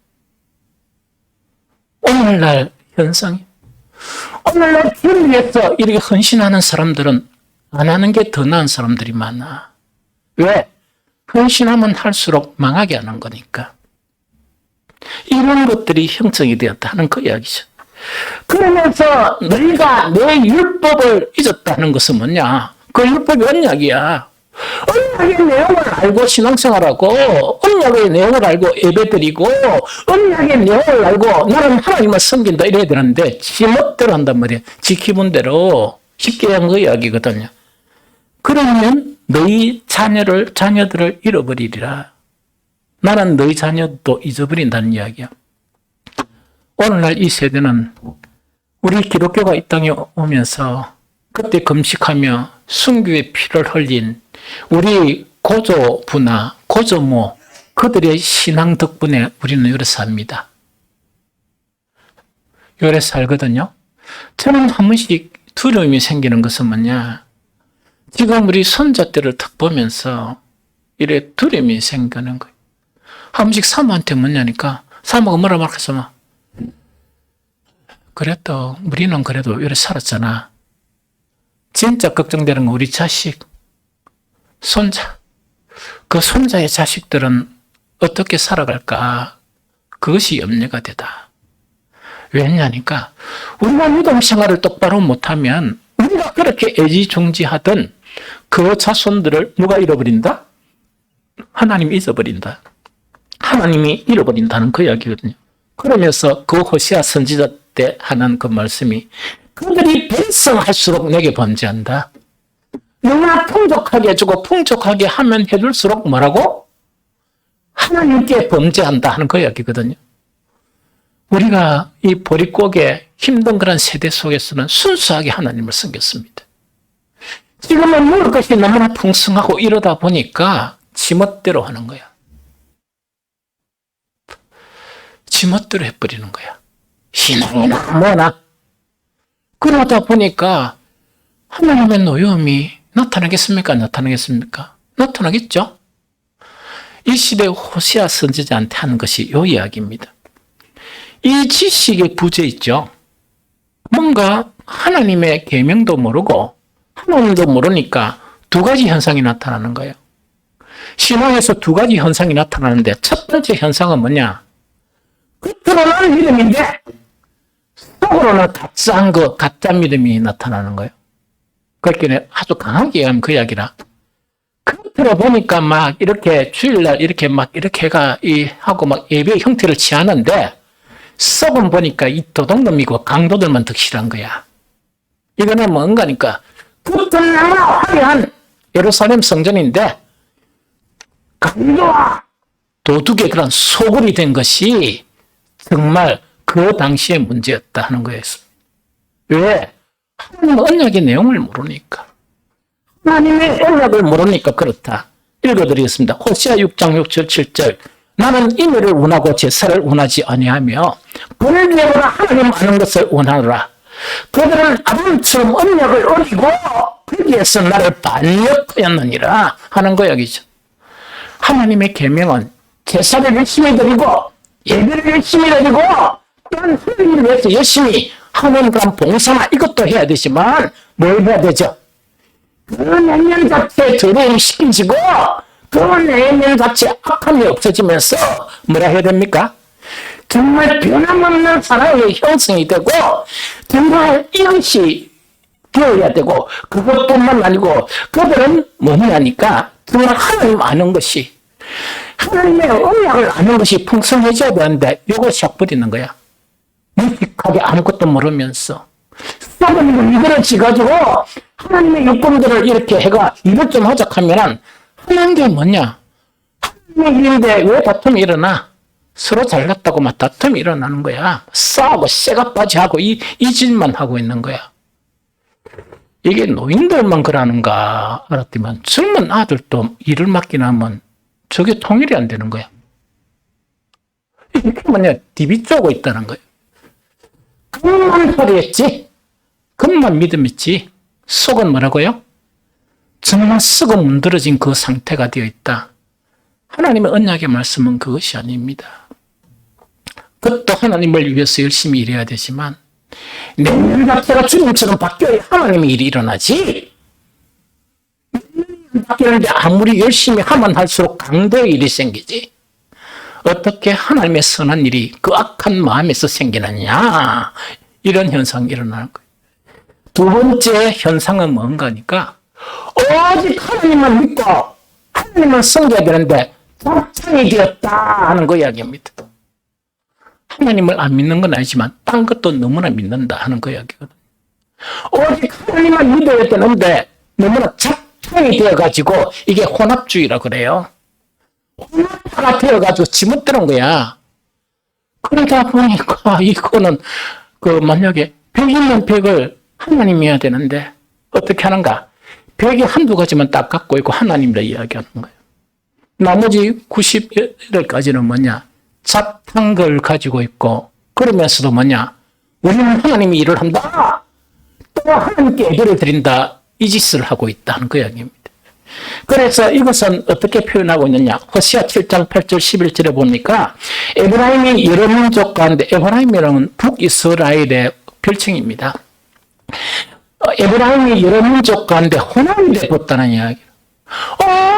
오늘날 현상이. 오늘날 주를 위해서 이렇게 헌신하는 사람들은 안 하는 게 더 나은 사람들이 많아. 왜? 헌신하면 할수록 망하게 하는 거니까. 이런 것들이 형성이 되었다는 그 이야기죠. 그러면서 너희가 내 율법을 잊었다는 것은 뭐냐? 그 율법이 언약이야. 언약의 내용을 알고 신앙생활하고 언약의 내용을 알고 예배드리고 언약의 내용을 알고 나는 하나님을 섬긴다 이래야 되는데 지멋대로 한단 말이야. 지 기분대로 쉽게 한 거 이야기거든요. 그러면 너희 자녀들을 잃어버리리라. 나는 너희 자녀도 잊어버린다는 이야기야. 오늘날 이 세대는 우리 기독교가 이 땅에 오면서 그때 금식하며 순교의 피를 흘린 우리 고조부나 고조모 그들의 신앙 덕분에 우리는 요래 삽니다. 요래 살거든요. 저는 한 번씩 두려움이 생기는 것은 뭐냐. 지금 우리 손자들을 탁 보면서 이래 두려움이 생기는 거예요. 한 번씩 사모한테 뭐냐니까 사모가 뭐라 말했어. 그래도 우리는 그래도 이래 살았잖아. 진짜 걱정되는 건 우리 자식, 손자. 그 손자의 자식들은 어떻게 살아갈까? 그것이 염려가 되다. 왜냐니까 우리가 믿음 생활을 똑바로 못하면 우리가 그렇게 애지중지하던 그 자손들을 누가 잃어버린다? 하나님이 잊어버린다. 하나님이 잃어버린다는 그 이야기거든요. 그러면서 그 호시아 선지자 때 하는 그 말씀이 그들이 번성할수록 내게 범죄한다. 너무나 풍족하게 해주고 풍족하게 하면 해줄수록 뭐라고? 하나님께 범죄한다 하는 그 이야기거든요. 우리가 이 보릿고개 힘든 그런 세대 속에서는 순수하게 하나님을 섬겼습니다. 지금은 먹을 것이 너무나 풍성하고 이러다 보니까 지멋대로 하는 거야. 지멋대로 해버리는 거야. 신앙이나 뭐나. 그러다 보니까 하나님의 노여움이 나타나겠습니까? 나타나겠습니까? 나타나겠죠? 이 시대 호시아 선지자한테 하는 것이 이 이야기입니다. 이 지식의 부재 있죠? 뭔가 하나님의 계명도 모르고 하나님도 모르니까 두 가지 현상이 나타나는 거예요. 신앙에서 두 가지 현상이 나타나는데 첫 번째 현상은 뭐냐? 겉으로는 믿음인데 속으로는 가짜 믿음이 나타나는 거예요. 그렇게 아주 강하게 하면 그 이야기라. 겉으로 보니까 막 이렇게 주일날 이렇게 막 이렇게가 하고 막 예배의 형태를 취하는데 속은 보니까 이 도둑놈이고 강도들만 득실한 거야. 이거는 뭔가니까 겉은 화려한 예루살렘 성전인데 강도와 도둑의 그런 소굴이 된 것이 정말 그 당시의 문제였다 하는 거였습니다. 왜? 하나님 언약의 내용을 모르니까. 하나님의 언약을 모르니까 그렇다. 읽어드리겠습니다. 호시아 6장 6절 7절 나는 인애를 원하고 제사를 원하지 아니하며 벌을 내보라 하나님 아는 것을 원하노라. 그들은 아담처럼 언약을 어기고 거기에서 나를 반역하였느니라 하는 거야기죠. 하나님의 계명은 제사를 열심히 드리고 예배를 열심히 드리고 또한 하나님을 위해서 열심히 하는 그런 봉사나 이것도 해야 되지만 뭘 해야 되죠? 그 내면 자체에 드러움시키고 그 내면 자체에 악함이 없어지면서 뭐라 해야 됩니까? 정말 변함없는 사랑의 형성이 되고 정말 이것이 되어야 되고 그것뿐만 아니고 그들은 뭐냐니까 정말 하나님 아는 것이 하나님의 언약을 아는 것이 풍성해져야 되는데 이것이 약버리는 거야. 무식하게 아무것도 모르면서 썩은 걸 이거를 가지고 하나님의 육범들을 이렇게 해가 이것 좀 하자 하면은 하는 게 뭐냐? 하나님의 일인데 왜 다툼이 일어나? 서로 잘났다고 막 다툼이 일어나는 거야. 싸우고 쇠가빠지하고 이 짓만 하고 있는 거야. 이게 노인들만 그러는가 알았더만 젊은 아들도 일을 맡기나 하면 저게 통일이 안 되는 거야. 이게 뭐냐? 디비 쪼고 있다는 거야. 그만 소리했지? 그만 믿음했지? 속은 뭐라고요? 정말 썩어 문드러진 그 상태가 되어 있다. 하나님의 언약의 말씀은 그것이 아닙니다. 그것도 하나님을 위해서 열심히 일해야 되지만 내면 자체가 주님처럼 바뀌어야 하나님의 일이 일어나지. 바뀌는데 아무리 열심히 하면 할수록 강도의 일이 생기지. 어떻게 하나님의 선한 일이 그 악한 마음에서 생기느냐. 이런 현상이 일어나는 거예요. 두 번째 현상은 뭔가니까 오직 하나님만 믿고 하나님만 섬겨야 되는데 작창이 되었다 하는 거 이야기입니다. 하나님을 안 믿는 건 아니지만 딴 것도 너무나 믿는다 하는 거 이야기거든요. 오직 하나님만 믿어야 되는데 너무나 작창이 되어가지고 이게 혼합주의라 그래요. 혼합파가 되어가지고 지멋대로인 거야. 그러다 보니까 이거는 만약에 100 있는 100을 하나님이어야 되는데 어떻게 하는가? 100이 한두 가지만 딱 갖고 있고 하나님이라 이야기하는 거예요. 나머지 91가지는 뭐냐? 잡한 걸 가지고 있고 그러면서도 뭐냐? 우리는 하나님이 일을 한다. 또 하나님께 예배를 드린다. 이 짓을 하고 있다는 그 이야기입니다. 그래서 이것은 어떻게 표현하고 있느냐? 호세아 7장 8절 11절에 보니까 에브라임이 여러 민족 가운데 에브라임이라는 북이스라엘의 별칭입니다. 에브라임이 여러 민족 가운데 혼합이 되었다는 이야기.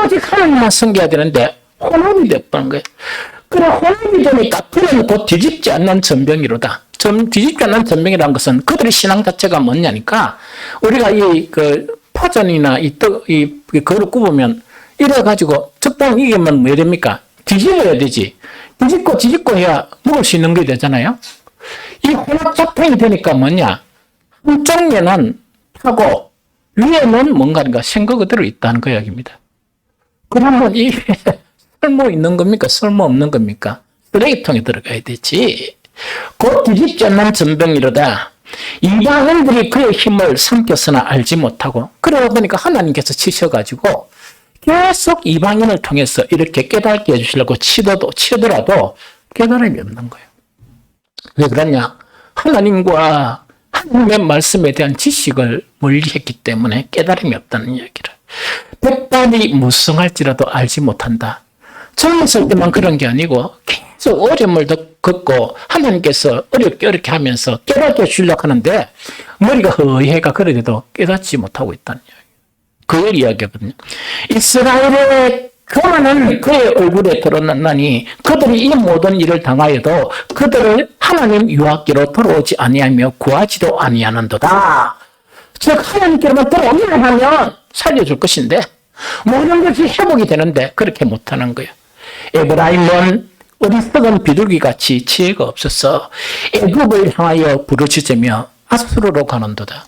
오직 하나님만 섬겨야 되는데 혼합이 되었다는 거예요. 그래 혼합이 되니까 그는 곧 뒤집지 않는 전병이로다. 뒤집지 않는 전병이라는 것은 그들의 신앙 자체가 뭐냐니까 우리가 파전이나 그걸 굽으면 이래가지고 적당히 이기면 뭐 됩니까? 뒤집어야 되지. 뒤집고 해야 먹을 수 있는 게 되잖아요. 이 혼합 작탕이 되니까 뭐냐? 한쪽 면은 타고 위에는 뭔가가 생거 그대로 있다는 그 이야기입니다. 그러면 이 쓸모 있는 겁니까? 쓸모 없는 겁니까? 쓰레기통에 들어가야 되지. 곧 뒤집지 않는 전병이로다. 이방인들이 그의 힘을 삼켰으나 알지 못하고 그러다 보니까 하나님께서 치셔가지고 계속 이방인을 통해서 이렇게 깨닫게 해주시려고 치더라도 깨달음이 없는 거예요. 왜 그러냐? 하나님과 하나님의 말씀에 대한 지식을 멀리했기 때문에 깨달음이 없다는 이야기를. 백발이 무성할지라도 알지 못한다. 젊었을 때만 그런 게 아니고 계속 어려움을 겪고 하나님께서 어렵게 하면서 깨닫게 해주려고 하는데 머리가 허해가 그래도 깨닫지 못하고 있다는 이야기. 그걸 이야기하거든요. 이스라엘의 교만은 그의 얼굴에 드러났나니 그들이 이 모든 일을 당하여도 그들을 하나님 유학기로 돌아오지 아니하며 구하지도 아니하는도다. 즉 하나님께로만 돌아오기만 하면 살려줄 것인데 모든 것이 회복이 되는데 그렇게 못하는 거예요. 에브라임은 어리석은 비둘기같이 지혜가 없어서 애굽을 향하여 부르짖으며 아수르로 가는도다.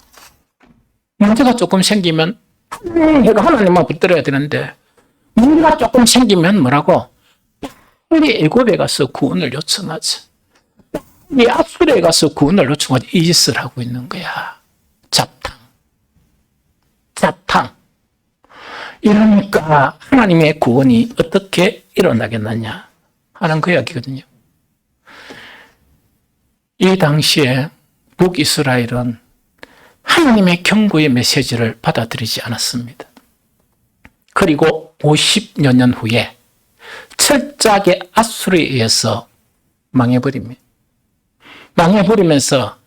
문제가 조금 생기면 하나님만 붙들어야 되는데 문제가 조금 생기면 뭐라고? 빨리 애굽에 가서 구원을 요청하지. 빨리 아수르에 가서 구원을 요청하지. 이 짓을 하고 있는 거야. 잡탕. 이러니까 하나님의 구원이 어떻게 일어나겠느냐 하는 그 이야기거든요. 이 당시에 북이스라엘은 하나님의 경고의 메시지를 받아들이지 않았습니다. 그리고 50여 년 후에 철저하게 앗술에 의해서 망해버립니다. 망해버리면서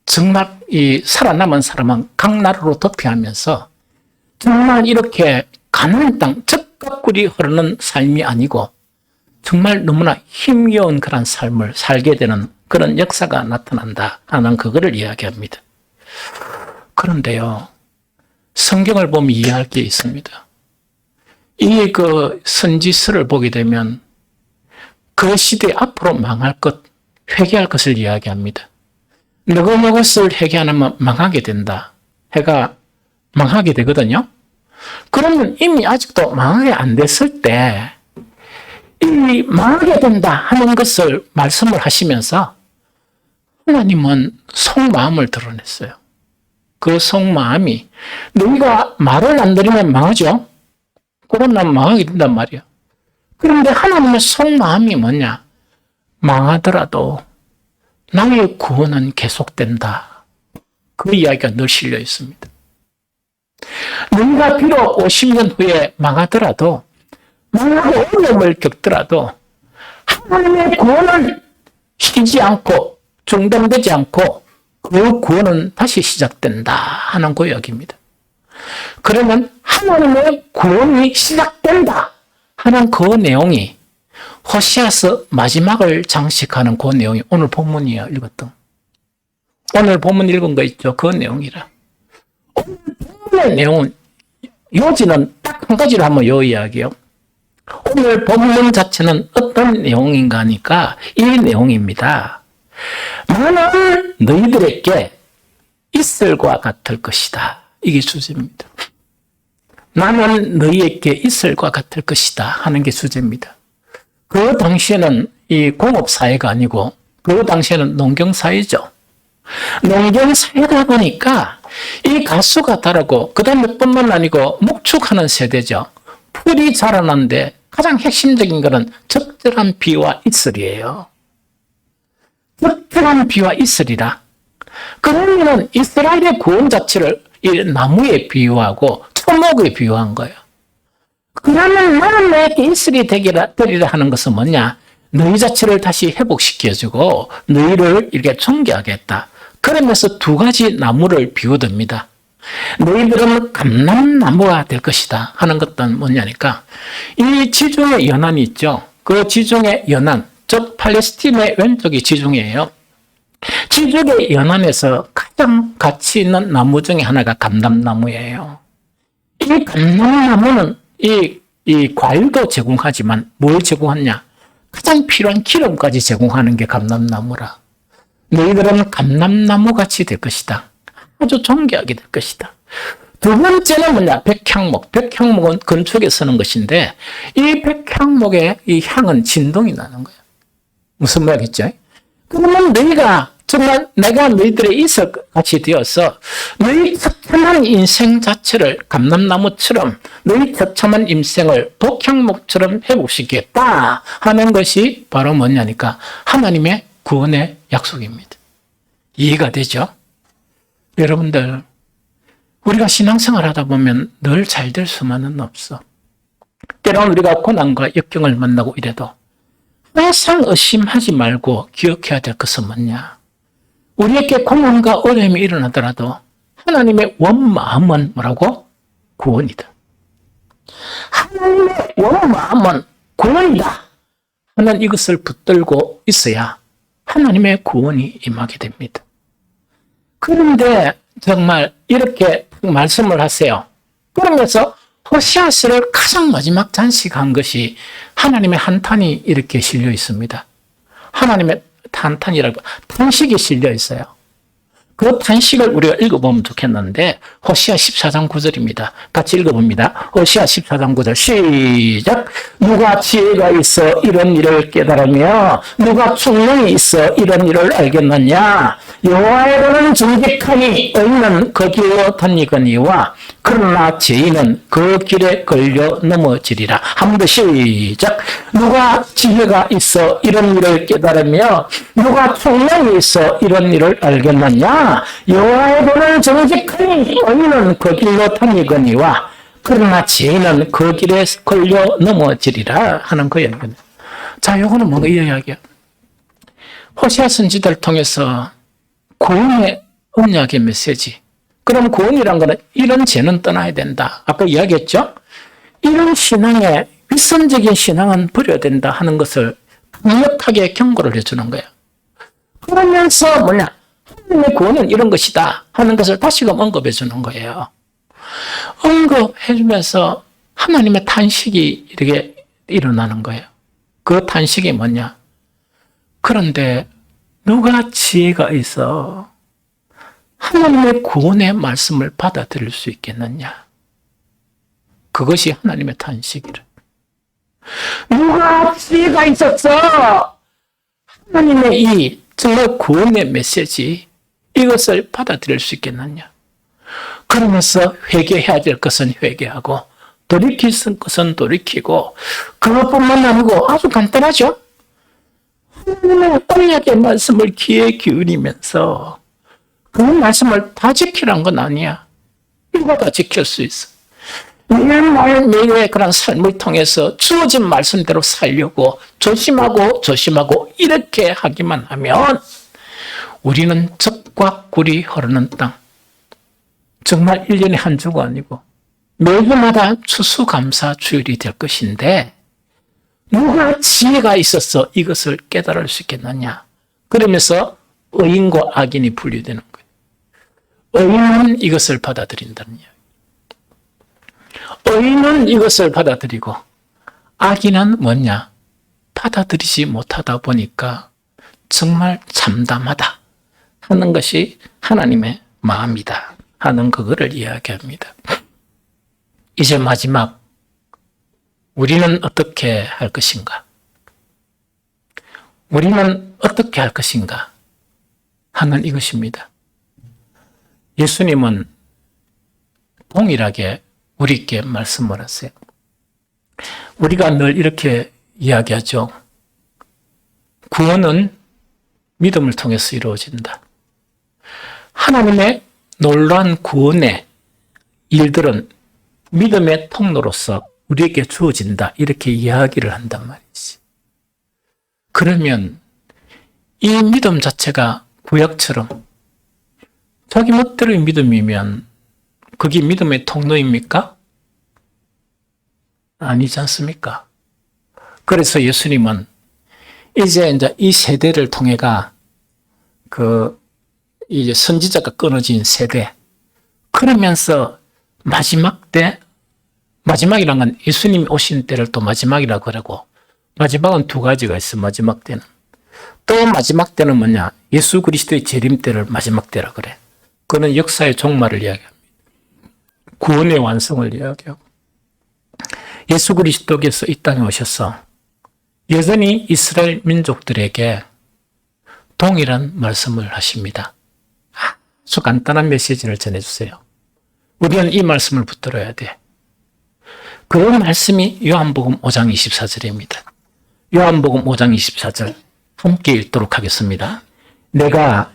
정말 이 살아남은 사람은 강나루로 도피하면서 정말 이렇게 가나안 땅 적각꿀이 흐르는 삶이 아니고 정말 너무나 힘겨운 그런 삶을 살게 되는 그런 역사가 나타난다 하는 그거를 이야기합니다. 그런데요, 성경을 보면 이해할 게 있습니다. 이 그 선지서를 보게 되면 그 시대 앞으로 망할 것, 회개할 것을 이야기합니다. 너것을 회개 안 하면 망하게 된다. 해가 망하게 되거든요. 그러면 이미 아직도 망하게 안 됐을 때 이 망하게 된다 하는 것을 말씀을 하시면서 하나님은 속마음을 드러냈어요. 그 속마음이 너희가 말을 안 들으면 망하죠. 그러면 망하게 된단 말이야. 그런데 하나님의 속마음이 뭐냐? 망하더라도 나의 구원은 계속된다. 그 이야기가 늘 실려 있습니다. 너희가 비록 50년 후에 망하더라도, 망하고 어려움을 겪더라도 하나님의 구원은 쉬지 않고 중단되지 않고 그 구원은 다시 시작된다 하는 고역입니다. 그러면 하나님의 구원이 시작된다 하는 그 내용이 호시아서 마지막을 장식하는 그 내용이 오늘 본문이에요. 읽었던. 오늘 본문 읽은 거 있죠. 그 내용이라. 오늘 본문의 내용은 요지는 딱 한 가지로 한번 요 이야기요. 오늘 본문 자체는 어떤 내용인가 하니까 이 내용입니다. 나는 너희들에게 이슬과 같을 것이다. 이게 주제입니다. 나는 너희에게 이슬과 같을 것이다 하는 게 주제입니다. 그 당시에는 이 공업사회가 아니고 그 당시에는 농경사회죠. 농경사회다 보니까 이 가수가 다르고 그 다음에 뿐만 아니고 목축하는 세대죠. 풀이 자라는데 가장 핵심적인 것은 적절한 비와 이슬이에요. 적절한 비와 이슬이라. 그러면 이스라엘의 구원 자체를 이 나무에 비유하고 초목에 비유한 거예요. 그러면 나는 너에게 이슬이 되리라 하는 것은 뭐냐? 너희 자체를 다시 회복시켜주고 너희를 이렇게 존귀하겠다. 그러면서 두 가지 나무를 비유됩니다. 너희들은 감람나무가 될 것이다 하는 것은 뭐냐니까 이 지중해 연안이 있죠. 그 지중해 연안, 즉 팔레스틴의 왼쪽이 지중해예요. 지중해 연안에서 가장 가치 있는 나무 중에 하나가 감람나무예요. 이 감람나무는 이 과일도 제공하지만 뭘 제공하냐? 가장 필요한 기름까지 제공하는 게 감람나무라. 너희들은 감람나무 같이 될 것이다. 아주 존귀하게 될 것이다. 두 번째는 뭐냐? 백향목. 백향목은 건축에 쓰는 것인데 이 백향목의 이 향은 진동이 나는 거예요. 무슨 말이겠죠? 그러면 너희가 정말 내가 너희들의 이슬 같이 되어서 너희 처참한 인생 자체를 감람나무처럼 너희 처참한 인생을 독향목처럼 회복시키겠다 하는 것이 바로 뭐냐니까 하나님의 구원의 약속입니다. 이해가 되죠? 여러분들, 우리가 신앙생활 하다 보면 늘 잘 될 수만은 없어. 때로는 우리가 고난과 역경을 만나고 이래도 항상 의심하지 말고 기억해야 될 것은 뭐냐? 우리에게 고난과 어려움이 일어나더라도 하나님의 원마음은 뭐라고? 구원이다. 하나님의 원마음은 구원이다 하는 이것을 붙들고 있어야 하나님의 구원이 임하게 됩니다. 그런데 정말 이렇게 말씀을 하세요. 그러면서 호시아스를 가장 마지막 장식한 것이 하나님의 한탄이 이렇게 실려 있습니다. 하나님의 한탄이라고 탄식이 실려 있어요. 그 탄식을 우리가 읽어보면 좋겠는데 호시아 14장 9절입니다. 같이 읽어봅니다. 호시아 14장 9절 시작. 누가 지혜가 있어 이런 일을 깨달으며 누가 총명이 있어 이런 일을 알겠느냐. 여호와에게는 정직하니 의인은 그 길로 다니거니와 그러나 죄인은 그 길에 걸려 넘어지리라. 한 번 더 시작. 누가 지혜가 있어 이런 일을 깨달으며 누가 총명이 있어 이런 일을 알겠느냐. 그러나 여호와의 도는 정직하니 의인은 그 길로 다니거니와 그러나 죄인은 그 길에 걸려 넘어지리라 하는 그 이야기입니다. 자, 요거는 뭔가 이 이야기야. 호세아 선지자를 통해서 구원의 언약의 메시지. 그럼 구원이란 거는 이런 죄는 떠나야 된다. 아까 이야기했죠? 이런 신앙의 윗선적인 신앙은 버려야 된다 하는 것을 강력하게 경고를 해주는 거예요. 그러면서 하나님의 구원은 이런 것이다 하는 것을 다시금 언급해 주는 거예요. 언급해 주면서 하나님의 탄식이 이렇게 일어나는 거예요. 그 탄식이 뭐냐? 그런데 누가 지혜가 있어 하나님의 구원의 말씀을 받아들일 수 있겠느냐? 그것이 하나님의 탄식이라. 누가 지혜가 있었어? 하나님의 이 정말 구원의 메시지 이것을 받아들일 수 있겠느냐? 그러면서 회개해야 될 것은 회개하고 돌이킬 것은 돌이키고 그것뿐만 아니고 아주 간단하죠? 하나님의 언약의 말씀을 귀에 기울이면서 그 말씀을 다 지키란 건 아니야. 누가 다 지킬 수 있어. 매일매일의 그런 삶을 통해서 주어진 말씀대로 살려고 조심하고 이렇게 하기만 하면 우리는 젖과 꿀이 흐르는 땅, 정말 1년에 한 주가 아니고 매주마다 추수감사주일이 될 것인데 누가 지혜가 있어서 이것을 깨달을 수 있겠느냐. 그러면서 의인과 악인이 분리되는 거예요. 의인은 이것을 받아들인다는 이야기. 의인은 이것을 받아들이고 악인은 뭐냐? 받아들이지 못하다 보니까 정말 참담하다 하는 것이 하나님의 마음이다 하는 그거를 이야기합니다. 이제 마지막 우리는 어떻게 할 것인가? 우리는 어떻게 할 것인가? 하는 이것입니다. 예수님은 동일하게 우리에게 말씀을 하세요. 우리가 늘 이렇게 이야기하죠. 구원은 믿음을 통해서 이루어진다. 하나님의 놀라운 구원의 일들은 믿음의 통로로서 우리에게 주어진다. 이렇게 이야기를 한단 말이지. 그러면 이 믿음 자체가 구약처럼 자기 멋대로의 믿음이면 그게 믿음의 통로입니까? 아니지 않습니까? 그래서 예수님은 이제 이 세대를 통해가 이제 선지자가 끊어진 세대, 그러면서 마지막 때, 마지막이란 건 예수님이 오신 때를 또 마지막이라고 그러고, 마지막은 두 가지가 있어, 마지막 때는. 또 마지막 때는 뭐냐? 예수 그리스도의 재림 때를 마지막 때라 그래. 그는 역사의 종말을 이야기합니다. 구원의 완성을 이야기하고. 예수 그리스도께서 이 땅에 오셔서 여전히 이스라엘 민족들에게 동일한 말씀을 하십니다. 아주 간단한 메시지를 전해주세요. 우리는 이 말씀을 붙들어야 돼. 그 말씀이 요한복음 5장 24절입니다. 요한복음 5장 24절 함께 읽도록 하겠습니다. 내가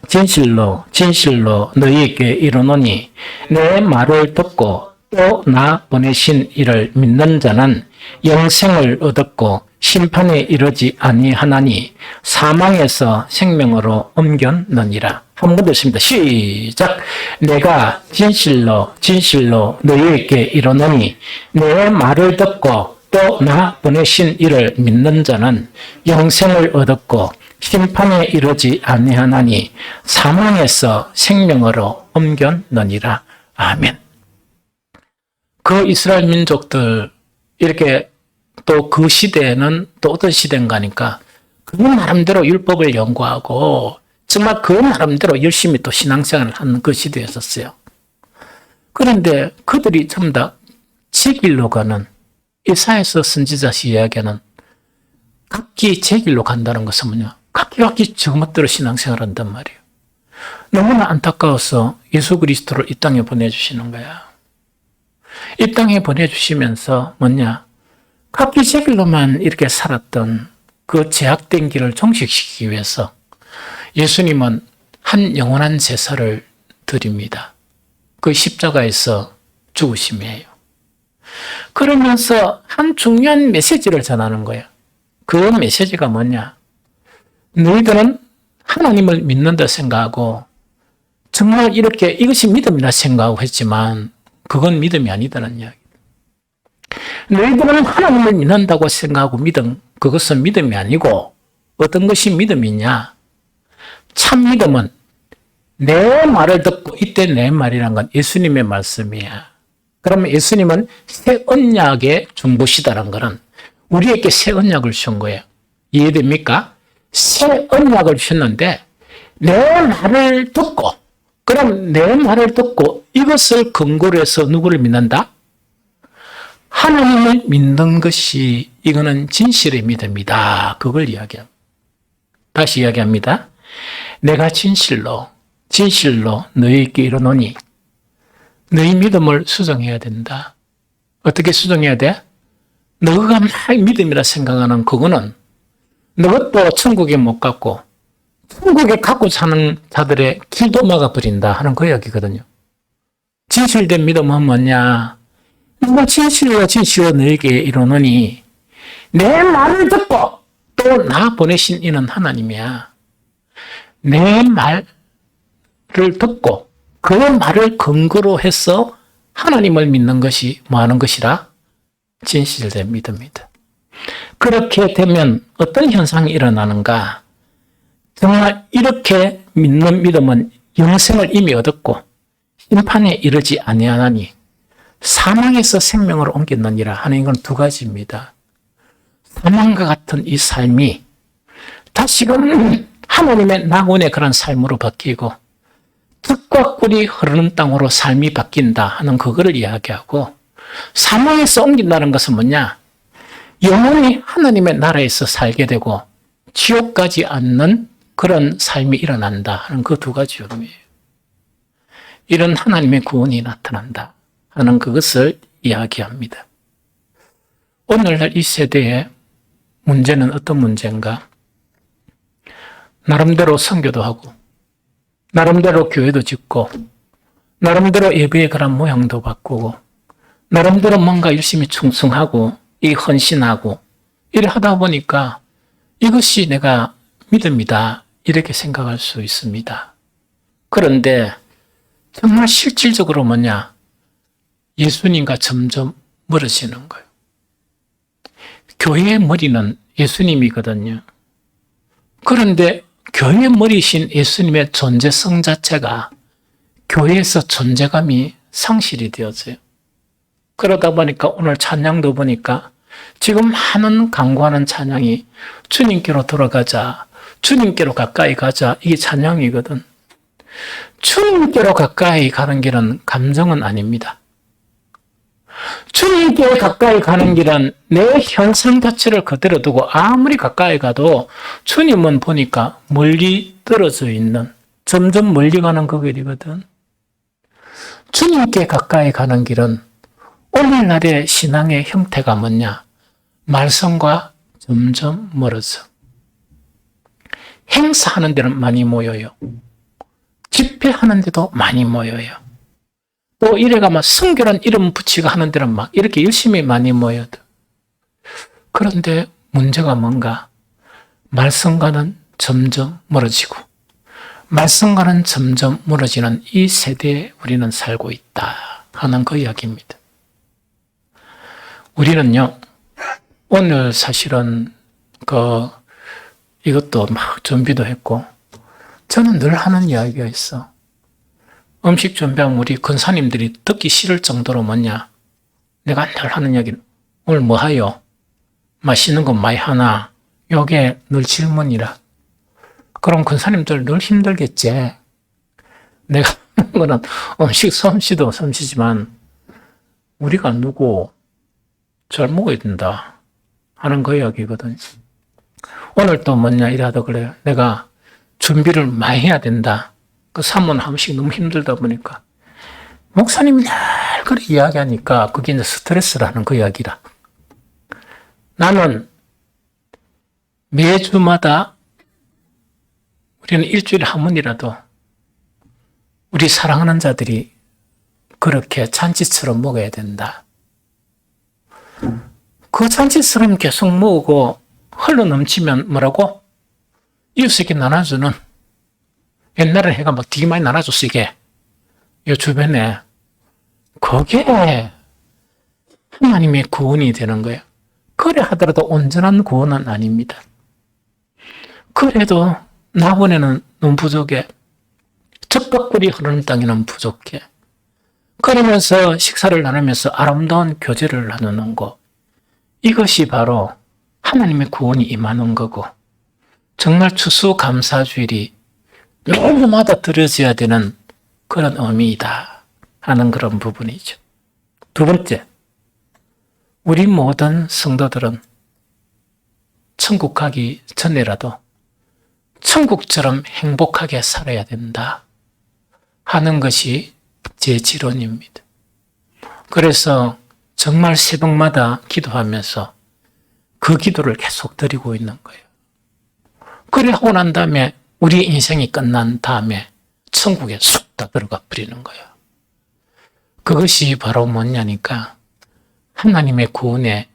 진실로 너희에게 이르노니 내 말을 듣고 또 나 보내신 이를 믿는 자는 영생을 얻었고 심판에 이르지 아니하나니 사망에서 생명으로 옮겼느니라. 한 번 더 읽습니다. 시작. 내가 진실로 너희에게 이르노니 내 말을 듣고 또 나 보내신 이를 믿는 자는 영생을 얻었고 심판에 이르지 아니하나니 사망에서 생명으로 옮겼느니라. 아멘. 그 이스라엘 민족들 이렇게 또 그 시대에는 또 어떤 시대인가 하니까 그 나름대로 율법을 연구하고 정말 그 나름대로 열심히 또 신앙생활을 하는 그 시대였었어요. 그런데 그들이 전부 다 제 길로 가는 이사야서 선지자시 이야기하는 각기 제 길로 간다는 것은 뭐냐? 각기 저것대로 신앙생활을 한단 말이에요. 너무나 안타까워서 예수 그리스도를 이 땅에 보내주시는 거야. 이 땅에 보내주시면서 뭐냐? 각기 제 길로만 이렇게 살았던 그 제약된 길을 종식시키기 위해서 예수님은 한 영원한 제사를 드립니다. 그 십자가에서 죽으심이에요. 그러면서 한 중요한 메시지를 전하는 거예요. 그 메시지가 뭐냐? 너희들은 하나님을 믿는다 생각하고 정말 이렇게 이것이 믿음이라 생각하고 했지만 그건 믿음이 아니다는 이야기. 너희들은 하나님을 믿는다고 생각하고 그것은 믿음이 아니고 어떤 것이 믿음이냐? 참 믿음은 내 말을 듣고, 이때 내 말이란 건 예수님의 말씀이야. 그러면 예수님은 새 언약의 중보시다라는 것은 우리에게 새 언약을 주신 거예요. 이해됩니까? 새 언약을 주셨는데 내 말을 듣고, 그럼 내 말을 듣고 이것을 근거로 해서 누구를 믿는다? 하나님을 믿는 것이, 이거는 진실의 믿음이다. 그걸 이야기합니다. 다시 이야기합니다. 내가 진실로 너희에게 이르노니 너희 믿음을 수정해야 된다. 어떻게 수정해야 돼? 너가 막 믿음이라 생각하는 그거는 너것도 천국에 못 갔고 천국에 갖고 사는 자들의 길도 막아버린다 하는 그 이야기거든요. 진실된 믿음은 뭐냐? 내가 진실로 너에게 이르노니 내 말을 듣고 또 나 보내신 이는 하나님이야. 내 말을 듣고 그 말을 근거로 해서 하나님을 믿는 것이 뭐 하는 것이라? 진실된 믿음이다. 그렇게 되면 어떤 현상이 일어나는가? 정말 이렇게 믿는 믿음은 영생을 이미 얻었고 심판에 이르지 아니하나니 사망에서 생명으로 옮겼느니라 하는 건 두 가지입니다. 사망과 같은 이 삶이 다시금 하나님의 낙원의 그런 삶으로 바뀌고 흙과 꿀이 흐르는 땅으로 삶이 바뀐다 하는 그거를 이야기하고, 사망에서 옮긴다는 것은 뭐냐? 영원히 하나님의 나라에서 살게 되고 지옥 가지 않는 그런 삶이 일어난다 하는 그 두 가지 의미예요. 이런 하나님의 구원이 나타난다 하는 그것을 이야기합니다. 오늘날 이 세대의 문제는 어떤 문제인가? 나름대로 선교도 하고 나름대로 교회도 짓고 나름대로 예배의 그런 모양도 바꾸고 나름대로 뭔가 열심히 충성하고 이 헌신하고 이래 하다 보니까 이것이 내가 믿음이다 이렇게 생각할 수 있습니다. 그런데 정말 실질적으로 뭐냐? 예수님과 점점 멀어지는 거예요. 교회의 머리는 예수님이거든요. 그런데 교회의 머리신 예수님의 존재성 자체가 교회에서 존재감이 상실이 되었어요. 그러다 보니까 오늘 찬양도 보니까 지금 많은 강구하는 찬양이 주님께로 돌아가자, 주님께로 가까이 가자, 이게 찬양이거든. 주님께로 가까이 가는 길은 감정은 아닙니다. 주님께 가까이 가는 길은 내 현상 자체를 그대로 두고 아무리 가까이 가도 주님은 보니까 멀리 떨어져 있는, 점점 멀리 가는 그 길이거든. 주님께 가까이 가는 길은 오늘날의 신앙의 형태가 뭐냐? 말씀과 점점 멀어져. 행사하는 데는 많이 모여요. 집회하는 데도 많이 모여요. 또 이래가 성결한 이름 붙이고 하는 데는 막 이렇게 열심히 많이 모여요. 그런데 문제가 뭔가? 말씀과는 점점 멀어지고 말씀과는 점점 멀어지는 이 세대에 우리는 살고 있다 하는 그 이야기입니다. 우리는요, 오늘 사실은 이것도 막 준비도 했고, 저는 늘 하는 이야기가 있어. 음식 준비하면 우리 권사님들이 듣기 싫을 정도로 뭐냐? 내가 늘 하는 이야기는, 오늘 뭐 하요? 맛있는 거 많이 하나? 요게 늘 질문이라. 그럼 권사님들 늘 힘들겠지? 내가 하는 거는 음식 솜씨도 솜씨지만, 우리가 누구 잘 먹어야 된다 하는 그 이야기거든. 오늘 또 뭐냐 이래도 그래요. 내가 준비를 많이 해야 된다. 그 사모는 한 번씩 너무 힘들다 보니까 목사님이 늘 그렇게 이야기하니까 그게 이제 스트레스라는 그 이야기라. 나는 매주마다 우리는 일주일에 한 번이라도 우리 사랑하는 자들이 그렇게 잔치처럼 먹어야 된다. 그 잔치처럼 계속 먹고 흘러 넘치면 뭐라고? 이웃에게 나눠주는, 옛날에 해가 뭐 되게 많이 나눠줬어, 이게. 이 주변에. 그게 하나님의 구원이 되는 거예요. 그래 하더라도 온전한 구원은 아닙니다. 그래도 나번에는 너무 부족해. 적각꿀이 흐르는 땅에는 부족해. 그러면서 식사를 나누면서 아름다운 교제를 나누는 것. 이것이 바로 하나님의 구원이 임하는 거고, 정말 추수감사주일이 매일마다 드려져야 되는 그런 의미이다 하는 그런 부분이죠. 두 번째, 우리 모든 성도들은 천국 가기 전에라도 천국처럼 행복하게 살아야 된다 하는 것이 제 지론입니다. 그래서 정말 새벽마다 기도하면서 그 기도를 계속 드리고 있는 거예요. 그래 하고 난 다음에 우리 인생이 끝난 다음에 천국에 쑥 다 들어가 버리는 거예요. 그것이 바로 뭐냐니까 하나님의 구원의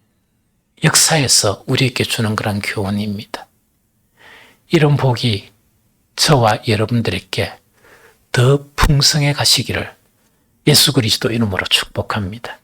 역사에서 우리에게 주는 그런 교훈입니다. 이런 복이 저와 여러분들에게 더 풍성해 가시기를 예수 그리스도 이름으로 축복합니다.